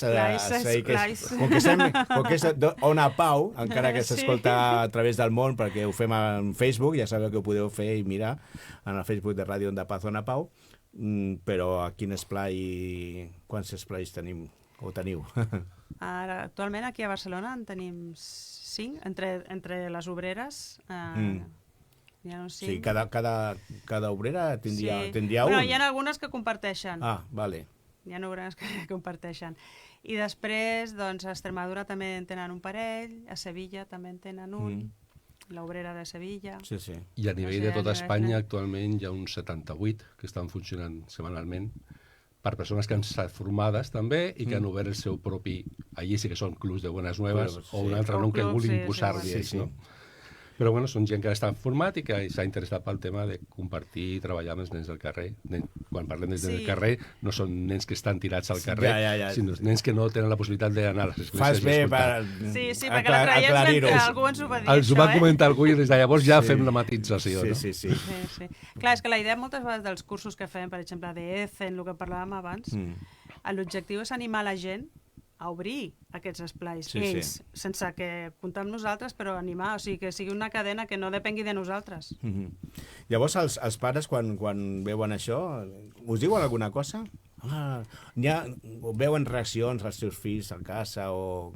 Com que és Ona Pau, encara que s'escolta a través del món, perquè ho fem en Facebook, ja sabeu que ho podeu fer i mirar en el Facebook de Ràdio Onda Paz Ona Pau, però a quin esplai, quants esplais tenim o teniu? Ara, actualment aquí a Barcelona en tenim 5, entre les obreres hi ha uns 5. Sí, cada obrera tindria un? Bueno, hi ha algunes que comparteixen. Ah, vale. Hi ha obreres que comparteixen. I després, doncs, a Extremadura també en tenen un parell, a Sevilla també en tenen un, l'obrera de Sevilla. Sí. I a nivell de tota Espanya actualment hi ha uns 78 que estan funcionant setmanalment per persones que han estat formades també i que han obert el seu propi... Allí sí que són clubs de Bones Nueves o un altre nom que vulguin posar-li ells, no? Però bueno, són gent que està format i que s'ha interessat pel tema de compartir i treballar amb els nens del carrer. Quan parlem de nens del carrer, no són nens que estan tirats al carrer, sinó nens que no tenen la possibilitat d'anar a les esglésies. Fas bé per perquè l'altre dia algú ens ho va dir, els ho va comentar algú i des de llavors ja fem la matització. Sí. Clar, és que la idea moltes vegades dels cursos que fem, per exemple, d'ECEN, el que parlàvem abans, l'objectiu és animar la gent a obrir aquests esplais, ells, sense que comptar amb nosaltres, però animar, o sigui, que sigui una cadena que no depengui de nosaltres. Llavors, els pares, quan veuen això, us diuen alguna cosa? Veuen reaccions als seus fills a casa o...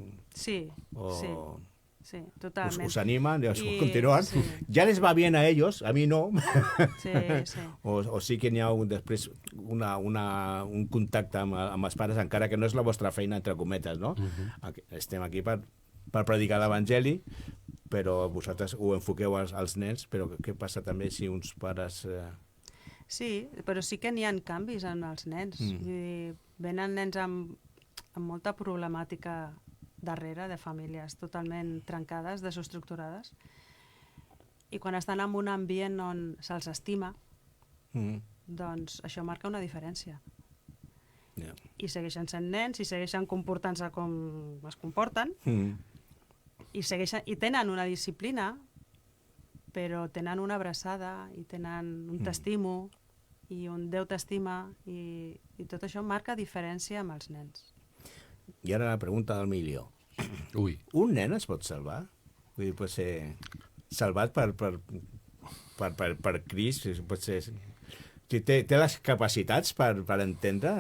Sí, totalment. Us animen, continuen. Ja les va bien a ellos, a mi no. Sí. O sí que n'hi ha després un contacte amb els pares, encara que no és la vostra feina, entre cometes, no? Estem aquí per predicar l'Evangeli, però vosaltres ho enfoqueu als nens, però què passa també si uns pares... Sí, però sí que n'hi ha canvis en els nens. Venen nens amb molta problemàtica darrere, de famílies totalment trencades, desestructurades, i quan estan en un ambient on se'ls estima, doncs això marca una diferència. Ja. I segueixen sent nens, i segueixen comportant-se com es comporten, i tenen una disciplina, però tenen una abraçada, i tenen un t'estimo, i un Déu t'estima, i tot això marca diferència amb els nens. I ara la pregunta del milió. Ui, Un nen es pot salvar? Vull dir, pot ser salvat per Crist? Pot ser... Té les capacitats per entendre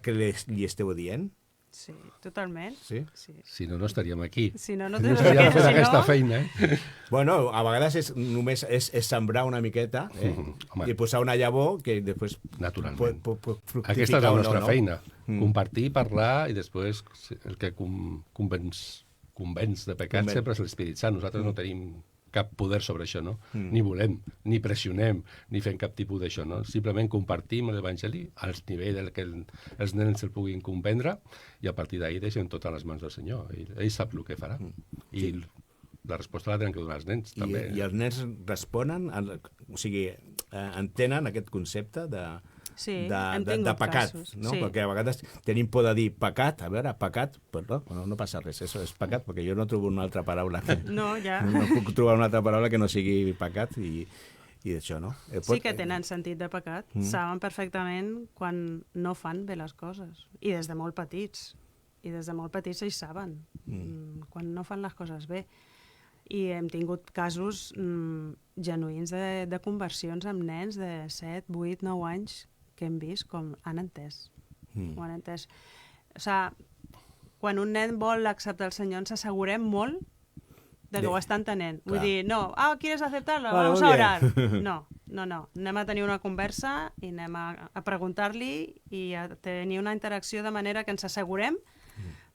què li esteu dient? Sí, totalment. Sí? Sí. si no, no estaríem aquí. Si no, no No tens estaríem fent si aquesta no... feina, eh? Bueno, a vegades només és sembrar una miqueta Home. i posar una llavor que després Naturalment. pot fructificar. Aquesta és la o no, nostra no? feina. Compartir, parlar, i després el que convenç de pecat Convenç. sempre és l'Espírit Sant. Nosaltres no tenim cap poder sobre això, no? Ni volem, ni pressionem, ni fem cap tipus d'això, no? Simplement compartim l'Evangeli al nivell del que els nens el puguin comprendre, i a partir d'ahir deixem tot a les mans del Senyor. Ell sap el que farà. I la resposta la tenen que donar els nens, també. I els nens responen, o sigui, entenen aquest concepte Sí, de hem tingut pecat, casos, no? sí. Perquè a vegades tenim por de dir pecat, a veure, pecat, perdó, no passa res, això és pecat, perquè jo no trobo una altra paraula. No, ja. No puc trobar una altra paraula que no sigui pecat i això, no? Sí que tenen sentit de pecat. Saben perfectament quan no fan bé les coses. I des de molt petits. I des de molt petits ells saben quan no fan les coses bé. I hem tingut casos genuïns de conversions amb nens de 7, 8, 9 anys que hem vist com han entès. Ho han entès. O sigui, quan un nen vol acceptar el Senyor ens assegurem molt de que ho està entenent. Vull Clar. dir, no, ¿quieres aceptarlo? Vale, Vamos muy a bien. orar. No. Anem a tenir una conversa i anem a preguntar-li i a tenir una interacció de manera que ens assegurem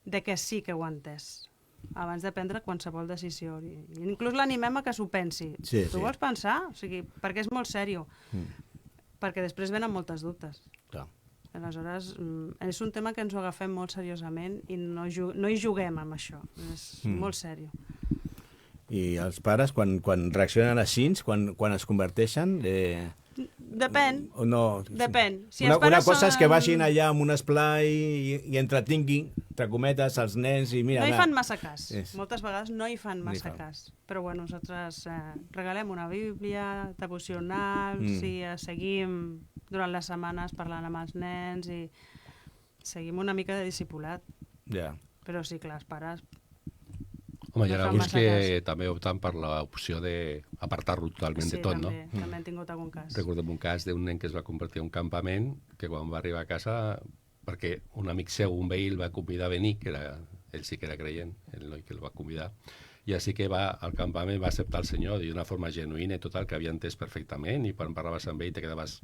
de que sí que ho ha entès abans de prendre qualsevol decisió. I inclús l'animem a que s'ho pensi. Sí, Tu sí. vols pensar? O sigui, perquè és molt sèrio. Perquè després venen moltes dubtes. Clar. Aleshores, és un tema que ens ho agafem molt seriosament i no hi juguem amb això. És molt sèrio. I els pares, quan reaccionen així, quan es converteixen... Depèn. O no, Depèn. Si una els pares cosa és que són- vagin allà amb un esplai i entretinguin, entre cometes, els nens i mira... No hi va. fan massa cas. És- Moltes vegades no hi fan No hi massa fan. cas. Però bueno, nosaltres regalem una bíblia, devocionals, i seguim durant les setmanes parlant amb els nens i seguim una mica de discipulat. Ja. Però sí, clar, els pares... Home, hi no ha fan alguns massa que també opten per l'opció d'apartar-lo totalment Sí, de tot, no? també hem tingut algun cas. Recordem un cas d'un nen que es va convertir en un campament, que quan va arribar a casa, perquè un amic seu, un veí, el va convidar a venir, ell sí que era creient, el noi que el va convidar, i així que va al campament, va acceptar el Senyor d'una forma genuïna i total, que havia entès perfectament, i quan parlaves amb ell te quedaves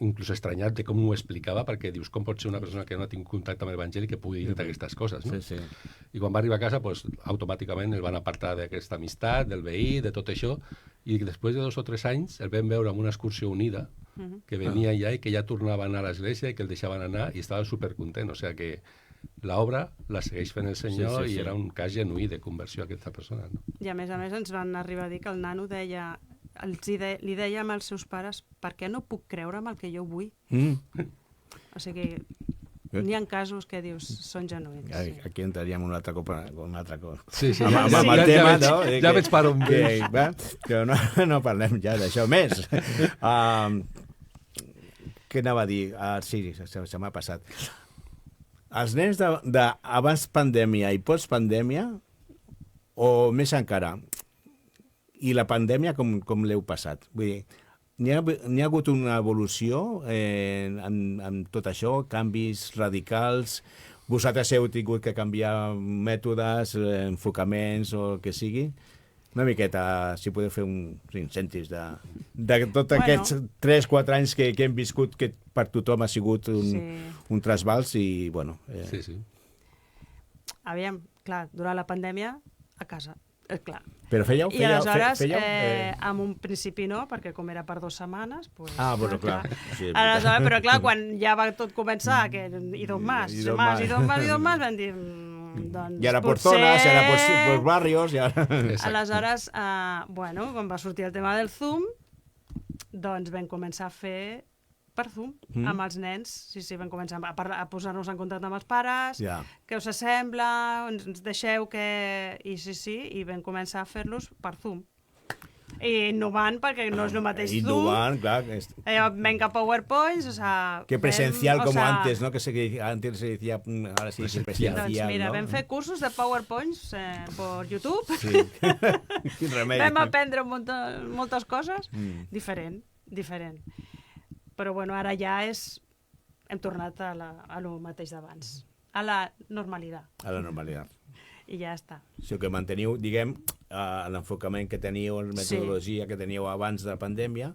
inclús estranyat de com ho explicava, perquè dius, com pot ser una persona que no ha tingut contacte amb l'Evangeli que pugui dir aquestes coses, no? Sí, sí. I quan va arribar a casa, pues, automàticament el van apartar d'aquesta amistat, del veí, de tot això, i després de 2 o 3 anys el vam veure en una excursió unida, que venia allà i que ja tornava a anar a l'església i que el deixaven anar i estava supercontent. O sigui que l'obra la segueix fent el Senyor Sí, sí, sí. i era un cas genuí de conversió a aquesta persona. No? I a més ens van arribar a dir que el nano deia... li deia als seus pares per què no puc creure en el que jo vull. O sigui, n'hi ha casos que dius són genuïns. Sí. Aquí entraríem una altra cosa. Sí, sí, Amb el ja tema, veig, no? Ja veig per on que, veus. que no parlem ja d'això més. Què anava a dir? Sí, se m'ha passat. Els nens d'abans pandèmia i postpandèmia, o més encara, i la pandèmia com l'heu passat? Vull dir, n'hi ha hagut una evolució en tot això, canvis radicals? Vosaltres heu tingut que canviar mètodes, enfocaments o el que sigui? Una miqueta, si podeu fer uns incentius de tots aquests 3-4 anys que hem viscut, que per tothom ha sigut un trasbals i, bueno... Sí, sí. Aviam, clar, durant la pandèmia, a casa, clar. Però fèieu? I aleshores, en un principi no, perquè com era per 2 setmanes... Pues, bueno, clar. Sí, aleshores, però clar, quan ja va tot començar, i dos más, I dos más, vam dir... Doncs, i ara por potser... zonas, i ara por barrios... I ara... Aleshores, bueno, quan va sortir el tema del Zoom, Doncs vam començar a fer per Zoom, amb els nens. Sí, vam començar a posar-nos en contacte amb els pares, Ja. què us sembla, ens deixeu que... I vam començar a fer-los per Zoom. I innovant, perquè no és el mateix Zoom. Innovant, clar. Venga PowerPoints, o sea... Que presencial o como sea, antes, ¿no? Antes se decía, ahora sí dice presencial, Doncs mira, ¿no? vam fer cursos de PowerPoints per YouTube. Sí. Quin remei. Vam aprendre moltes coses. Diferent. Però bueno, ara ja hem tornat a lo mateix d'abans. A la normalitat. A la normalitat. I ja està. Si que manteniu, diguem, l'enfocament que teníeu, la metodologia que teníeu abans de la pandèmia,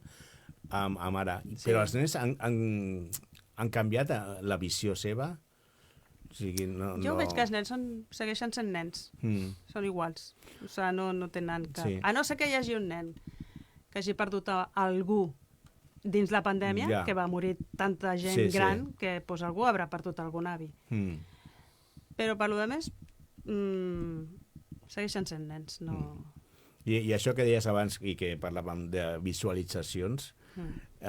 amb ara. Sí. Però els nens han canviat la visió seva? O sigui, Jo veig que els nens segueixen sent nens. Són iguals. O sigui, no tenen cap... Sí. A no ser que hi hagi un nen que hagi perdut algú dins la pandèmia, Ja. que va morir tanta gent Sí, sí. gran, que pues, algú haurà perdut algun avi. Però per lo de més, segueixen sent nens. No... I això que deies abans, i que parlàvem de visualitzacions,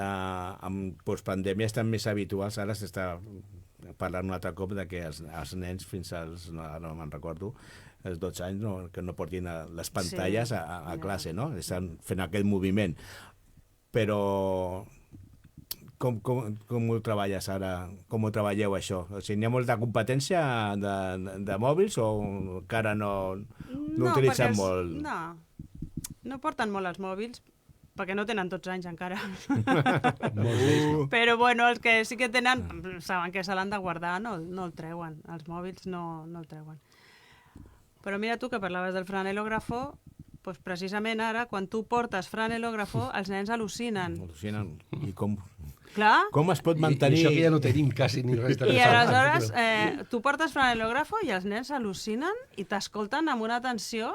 amb postpandèmia estan més habituals, ara s'està parlant un altre cop de que els nens fins als, no me'n recordo, els 12 anys que no portin les pantalles a classe, no? Estan fent aquest moviment. Però com ho treballes ara? Com ho treballeu això? O sigui, n'hi ha molta competència de mòbils o encara no utilitzen molt? No porten molt els mòbils, perquè no tenen 12 anys encara. Molts d'ells no. Però bueno, els que sí que tenen, saben que se l'han de guardar, no el treuen. Els mòbils no el treuen. Però mira tu que parlaves del franelògrafo, doncs precisament ara, quan tu portes franelògrafo, els nens al·lucinen. Al·lucinen. I com Clar. es pot I mantenir... això que ja no tenim quasi ni res de I res. aleshores tu portes franelògrafo i els nens al·lucinen i t'escolten amb una atenció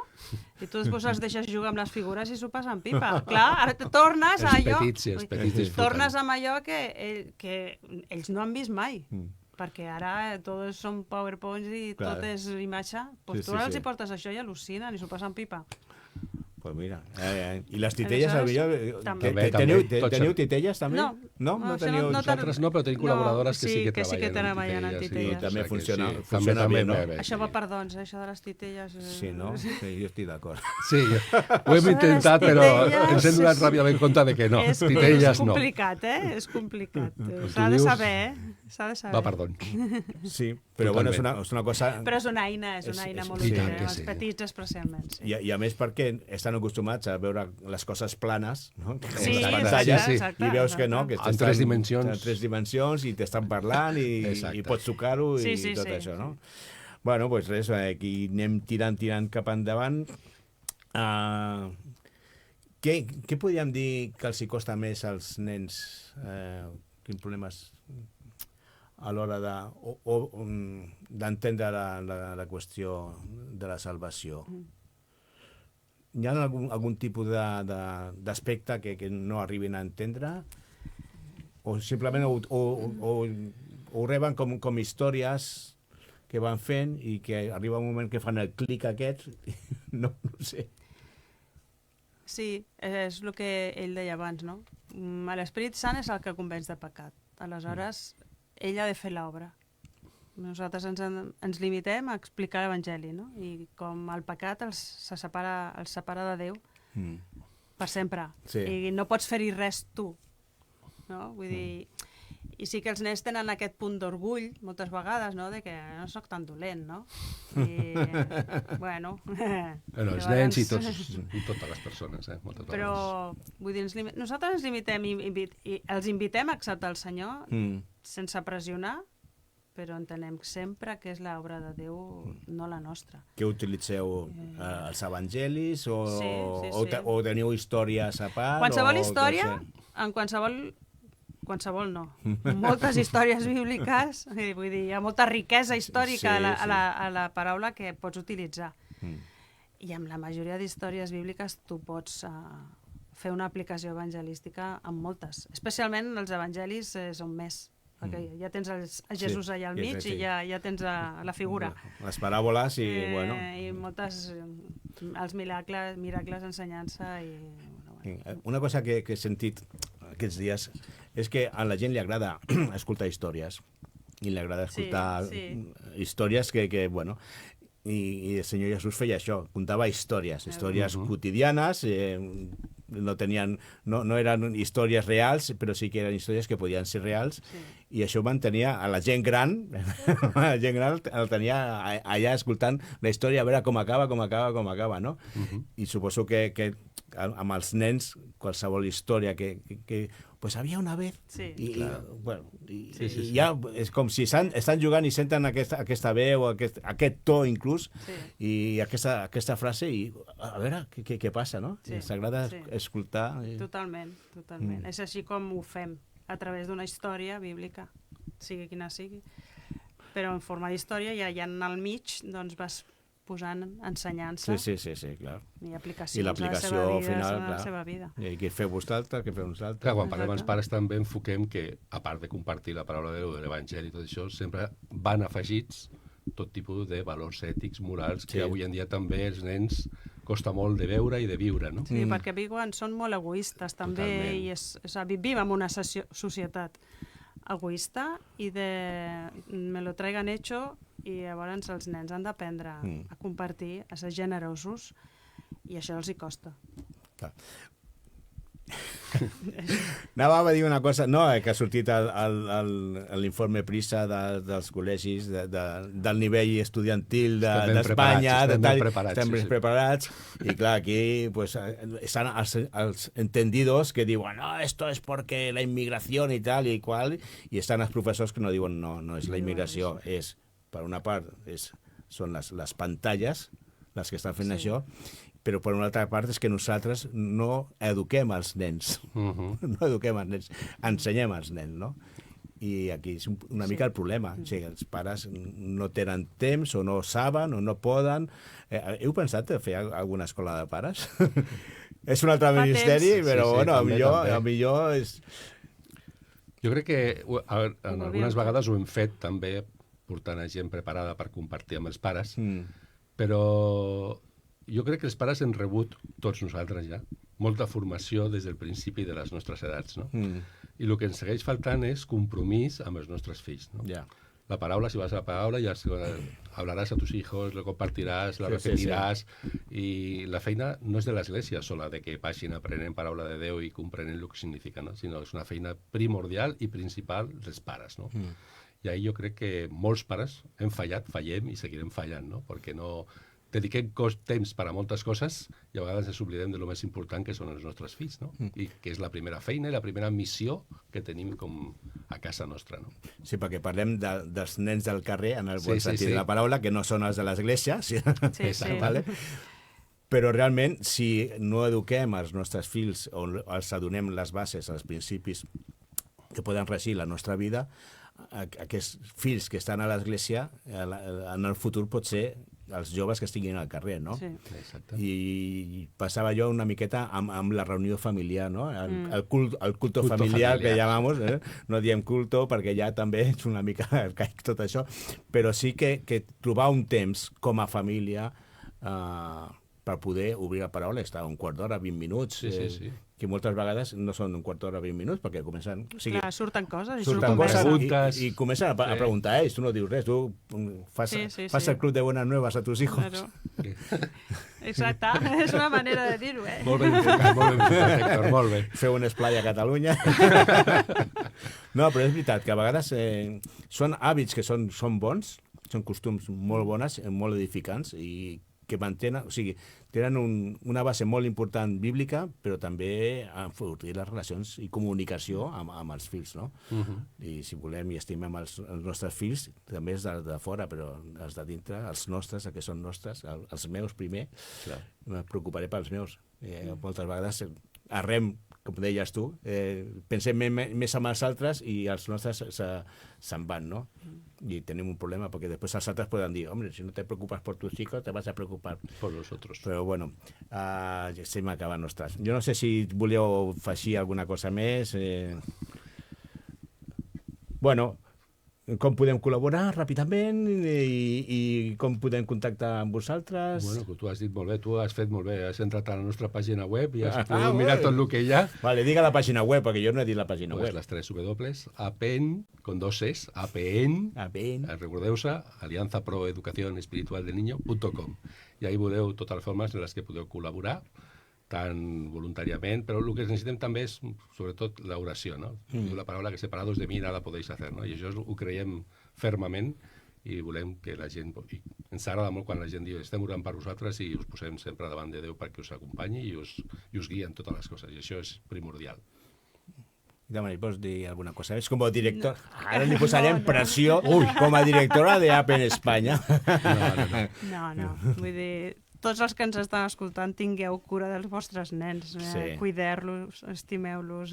i tu després els deixes jugar amb les figures i s'ho passen pipa. Clar, ara tornes a allò... Els petits disfruten. Tornes amb allò que ells no han vist mai. Perquè ara tot són PowerPoints i Clar. tot és imatge. Doncs tu els hi portes això i al·lucinen i s'ho passen pipa. Pues mira, i les titelles, Aleshores, també. teniu titelles també? No, no això teniu... Nosaltres no, però tenim col·laboradores que sí que treballen en I titelles. també O sigui que funciona, sí, funciona també bé, no? bé. Això va per dons, això de les titelles. Sí, no? Sí, jo estic d'acord. Sí, ho hem intentat, però titelles, ens hem donat ràpidament compte de que no. És Titelles no. complicat, És complicat. Tu S'ha de dius- saber, S'ha de saber. Va, perdó. Sí, però bueno, Totalment. és una cosa... Però és una eina molt i útil, tant que els sí. petits especialment. Sí. I a més perquè estan acostumats a veure les coses planes, no? Sí, les exacte, pantalles, sí, exacte, i veus que no, que En tres dimensions. En 3 dimensions i t'estan parlant Exacte. i pots tocar-ho i Sí, tot sí. això, no? Bueno, doncs res, aquí anem tirant cap endavant. Què podríem dir que els hi costa més als nens? Quins problemes a l'hora d'entendre la qüestió de la salvació? Hi ha algun tipus d'aspecte que no arribin a entendre? O simplement ho reben com històries que van fent i que arriba un moment que fan el clic aquest? No sé. Sí, és el que ell deia abans, no? L'Esperit Sant és el que convenç de pecat. Aleshores, ell ha de fer l'obra. Nosaltres ens limitem a explicar l'Evangeli, no? I com el pecat els separa de Déu per sempre. Sí. I no pots fer-hi res tu. No? Vull dir... I sí que els nens tenen aquest punt d'orgull, moltes vegades, no?, de que no sóc tan dolent, no? I, bueno... Bueno, els nens i totes les persones, moltes vegades. Però, vull dir, nosaltres ens limitem i els invitem a acceptar el Senyor sense pressionar, però entenem sempre que és l'obra de Déu, no la nostra. Que utilitzeu els evangelis o Sí. o teniu històries a part? Qualsevol història, en qualsevol no. Moltes històries bíbliques, vull dir, hi ha molta riquesa històrica a la paraula que pots utilitzar. I amb la majoria d'històries bíbliques tu pots fer una aplicació evangelística amb moltes. Especialment els evangelis són més, perquè ja tens a Jesús allà al mig i ja tens la figura. Les paràboles i, bueno... I moltes... Els miracles, ensenyança i... Una cosa que he sentit aquests dies és que a la gent li agrada escoltar històries i li agrada escoltar històries que bueno, i el senyor Jesús feia això, contava històries quotidianes, no eren històries reals, però sí que eren històries que podien ser reals, i això mantenia a la gent gran, la gent gran el tenia allà escoltant la història, a veure com acaba, no? I suposo que amb els nens, qualsevol història que pues había una vez, ja és com si estan jugant i senten aquesta veu, aquest to inclús, i aquesta frase, i a veure què passa, no? S'agrada escoltar. Totalment. És així com ho fem, a través d'una història bíblica, sigui quina sigui. Però en forma d'història, ja al mig, doncs vas posant ensenyança sí, clar. I aplicacions I l'aplicació final, a la seva vida. I què feu vosaltres, què feu nosaltres. Clar, quan parlem als pares també enfoquem que, a part de compartir la paraula de Déu, de l'Evangeli i tot això, sempre van afegits tot tipus de valors ètics, morals, que avui en dia també els nens costa molt de veure i de viure, no? Sí, perquè són molt egoistes també. Totalment. I vivim en una societat egoista i me lo traigan hecho, i llavors els nens han d'aprendre a compartir, a ser generosos, i això els hi costa. Clar. Anava a dir una cosa, no, que ha sortit l'informe PRISA dels col·legis del nivell estudiantil d'Espanya, estem ben preparats, i clar, aquí pues, estan els entendidos que diuen, no, esto es porque la inmigración y tal y cual, i estan els professors que no diuen, no és la immigració, és, per una part, són les pantalles les que estan fent això, però per una altra part és que nosaltres no eduquem els nens. No eduquem els nens, ensenyem als nens, no? I aquí és una mica el problema. O sigui, els pares no tenen temps o no saben o no poden. Heu pensat en fer alguna escola de pares? És un altre ministeri, però bueno, millor és... Jo crec que en algunes vegades ho hem fet també portant a gent preparada per compartir amb els pares, però jo crec que els pares hem rebut, tots nosaltres ja, molta formació des del principi de les nostres edats, no? I el que ens segueix faltant és compromís amb els nostres fills, no? La paraula, si vas a la paraula, ja hablaràs a tus hijos, lo compartiràs, la repetiràs, i la feina no és de l'església sola, de que vagin aprenent paraula de Déu i comprenen el que significa, no? Sinó és una feina primordial i principal dels pares, no? I ahir jo crec que molts pares hem fallat, fallem i seguirem fallant, no? Perquè no dediquem temps per a moltes coses i a vegades ens oblidem de lo més important que són els nostres fills, no? I que és la primera feina i la primera missió que tenim com a casa nostra, no? Sí, perquè parlem dels nens del carrer, en el bon sentit de la paraula, que no són els de l'església, vale? Però realment, si no eduquem els nostres fills o els adonem les bases, els principis que poden regir la nostra vida, aquests fills que estan a l'església, en el futur pot ser els joves que estiguin al carrer, no? Sí. Exacte. I passava jo una miqueta amb la reunió familiar, no? El culto familiar, que llamamos, no diem culto perquè ja també és una mica arcaic tot això, però sí que trobar un temps com a família per poder obrir la paraula, està un quart d'hora, 20 minuts, que moltes vegades no són un quart d'hora, 20 minuts, perquè comencen... Clar, surten coses i surten converses. I comencen a preguntar ells, tu no dius res, tu fas el club de buenas nuevas a tus hijos. Claro. Exacte, és una manera de dir-ho, Molt ben enfocat, Héctor, molt bé. Feu un esplai a Catalunya. No, però és veritat que a vegades són hàbits que són bons, són costums molt bones, molt edificants, i que mantenen, o sigui, tenen una base molt important bíblica, però també enfortir les relacions i comunicació amb els fills, no? I si volem i estimem els nostres fills, també és de fora, però els de dintre, els nostres, els que són nostres, els meus primer, me preocuparé pels meus. Moltes vegades arrem, com deies tu, pensem més en els altres i els nostres se'n van, no? Y tenemos un problema porque después els altres poden dir, hombre, si no te preocupas por tus hijos, te vas a preocupar por nosotros. Però bueno, estem acabant nostres. Jo no sé si voleu afegir alguna cosa més. Bueno, com podem col·laborar ràpidament i com podem contactar amb vosaltres. Bueno, que tu has dit molt bé, tu has fet molt bé, has entrat a la nostra pàgina web i has Ah, pogut mirar bueno. tot el que hi ha. Vale, diga la pàgina web, perquè jo no he dit la pàgina Pues web. les 3 W, APN, con 2 Cs, APN, Ben. recordeu-se, Alianza Pro Educación Espiritual del Niño.com. I ahí veureu totes les formes en les que podeu col·laborar, tant voluntàriament, però el que necessitem també és, sobretot, l'oració, no? Diu la paraula que separados de mi nada podéis hacer, no? I això ho creiem fermament i volem que la gent... I ens agrada molt quan la gent diu estem orant per vosaltres i us posem sempre davant de Déu perquè us acompanyi i us guia en totes les coses, i això és primordial. Damaris, vols dir alguna cosa? És com a director... Ara li posarem pressió com a directora d'APN Espanya. No. Vull dir, tots els que ens estan escoltant, tingueu cura dels vostres nens, Sí. cuideu-los, estimeu-los,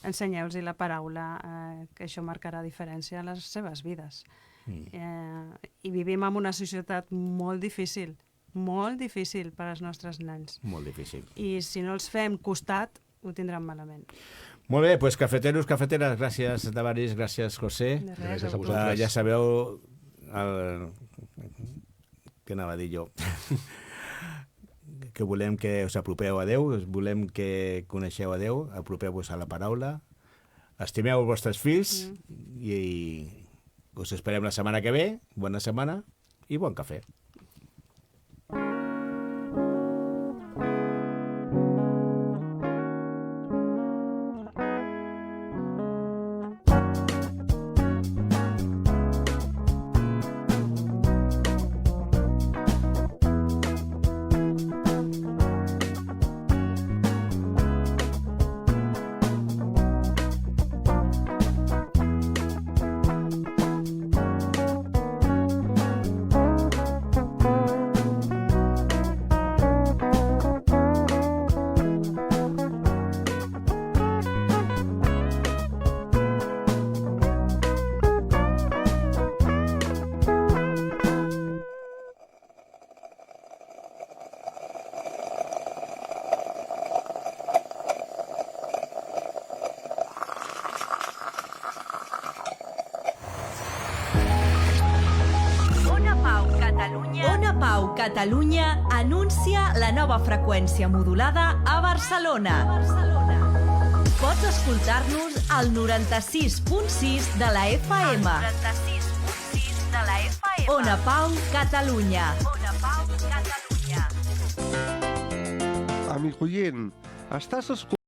ensenyeu-los la paraula, que això marcarà diferència en les seves vides. I vivim en una societat molt difícil per als nostres nens. Molt difícil. I si no els fem costat, ho tindran malament. Molt bé, doncs cafeteros, cafeteres, gràcies Damaris, gràcies José. De res, Gràcies a tu. vosaltres. Ja sabeu què anava a dir jo? Que volem que us apropeu a Déu, volem que coneixeu a Déu, apropeu-vos a la paraula, estimeu els vostres fills i us esperem la setmana que ve. Bona setmana i bon cafè. Ona Pau Catalunya anuncia la nova freqüència modulada a Barcelona. Pots escoltar-nos al 96.6 de la FM. Ona Pau Catalunya. Amic oient, estàs escoltant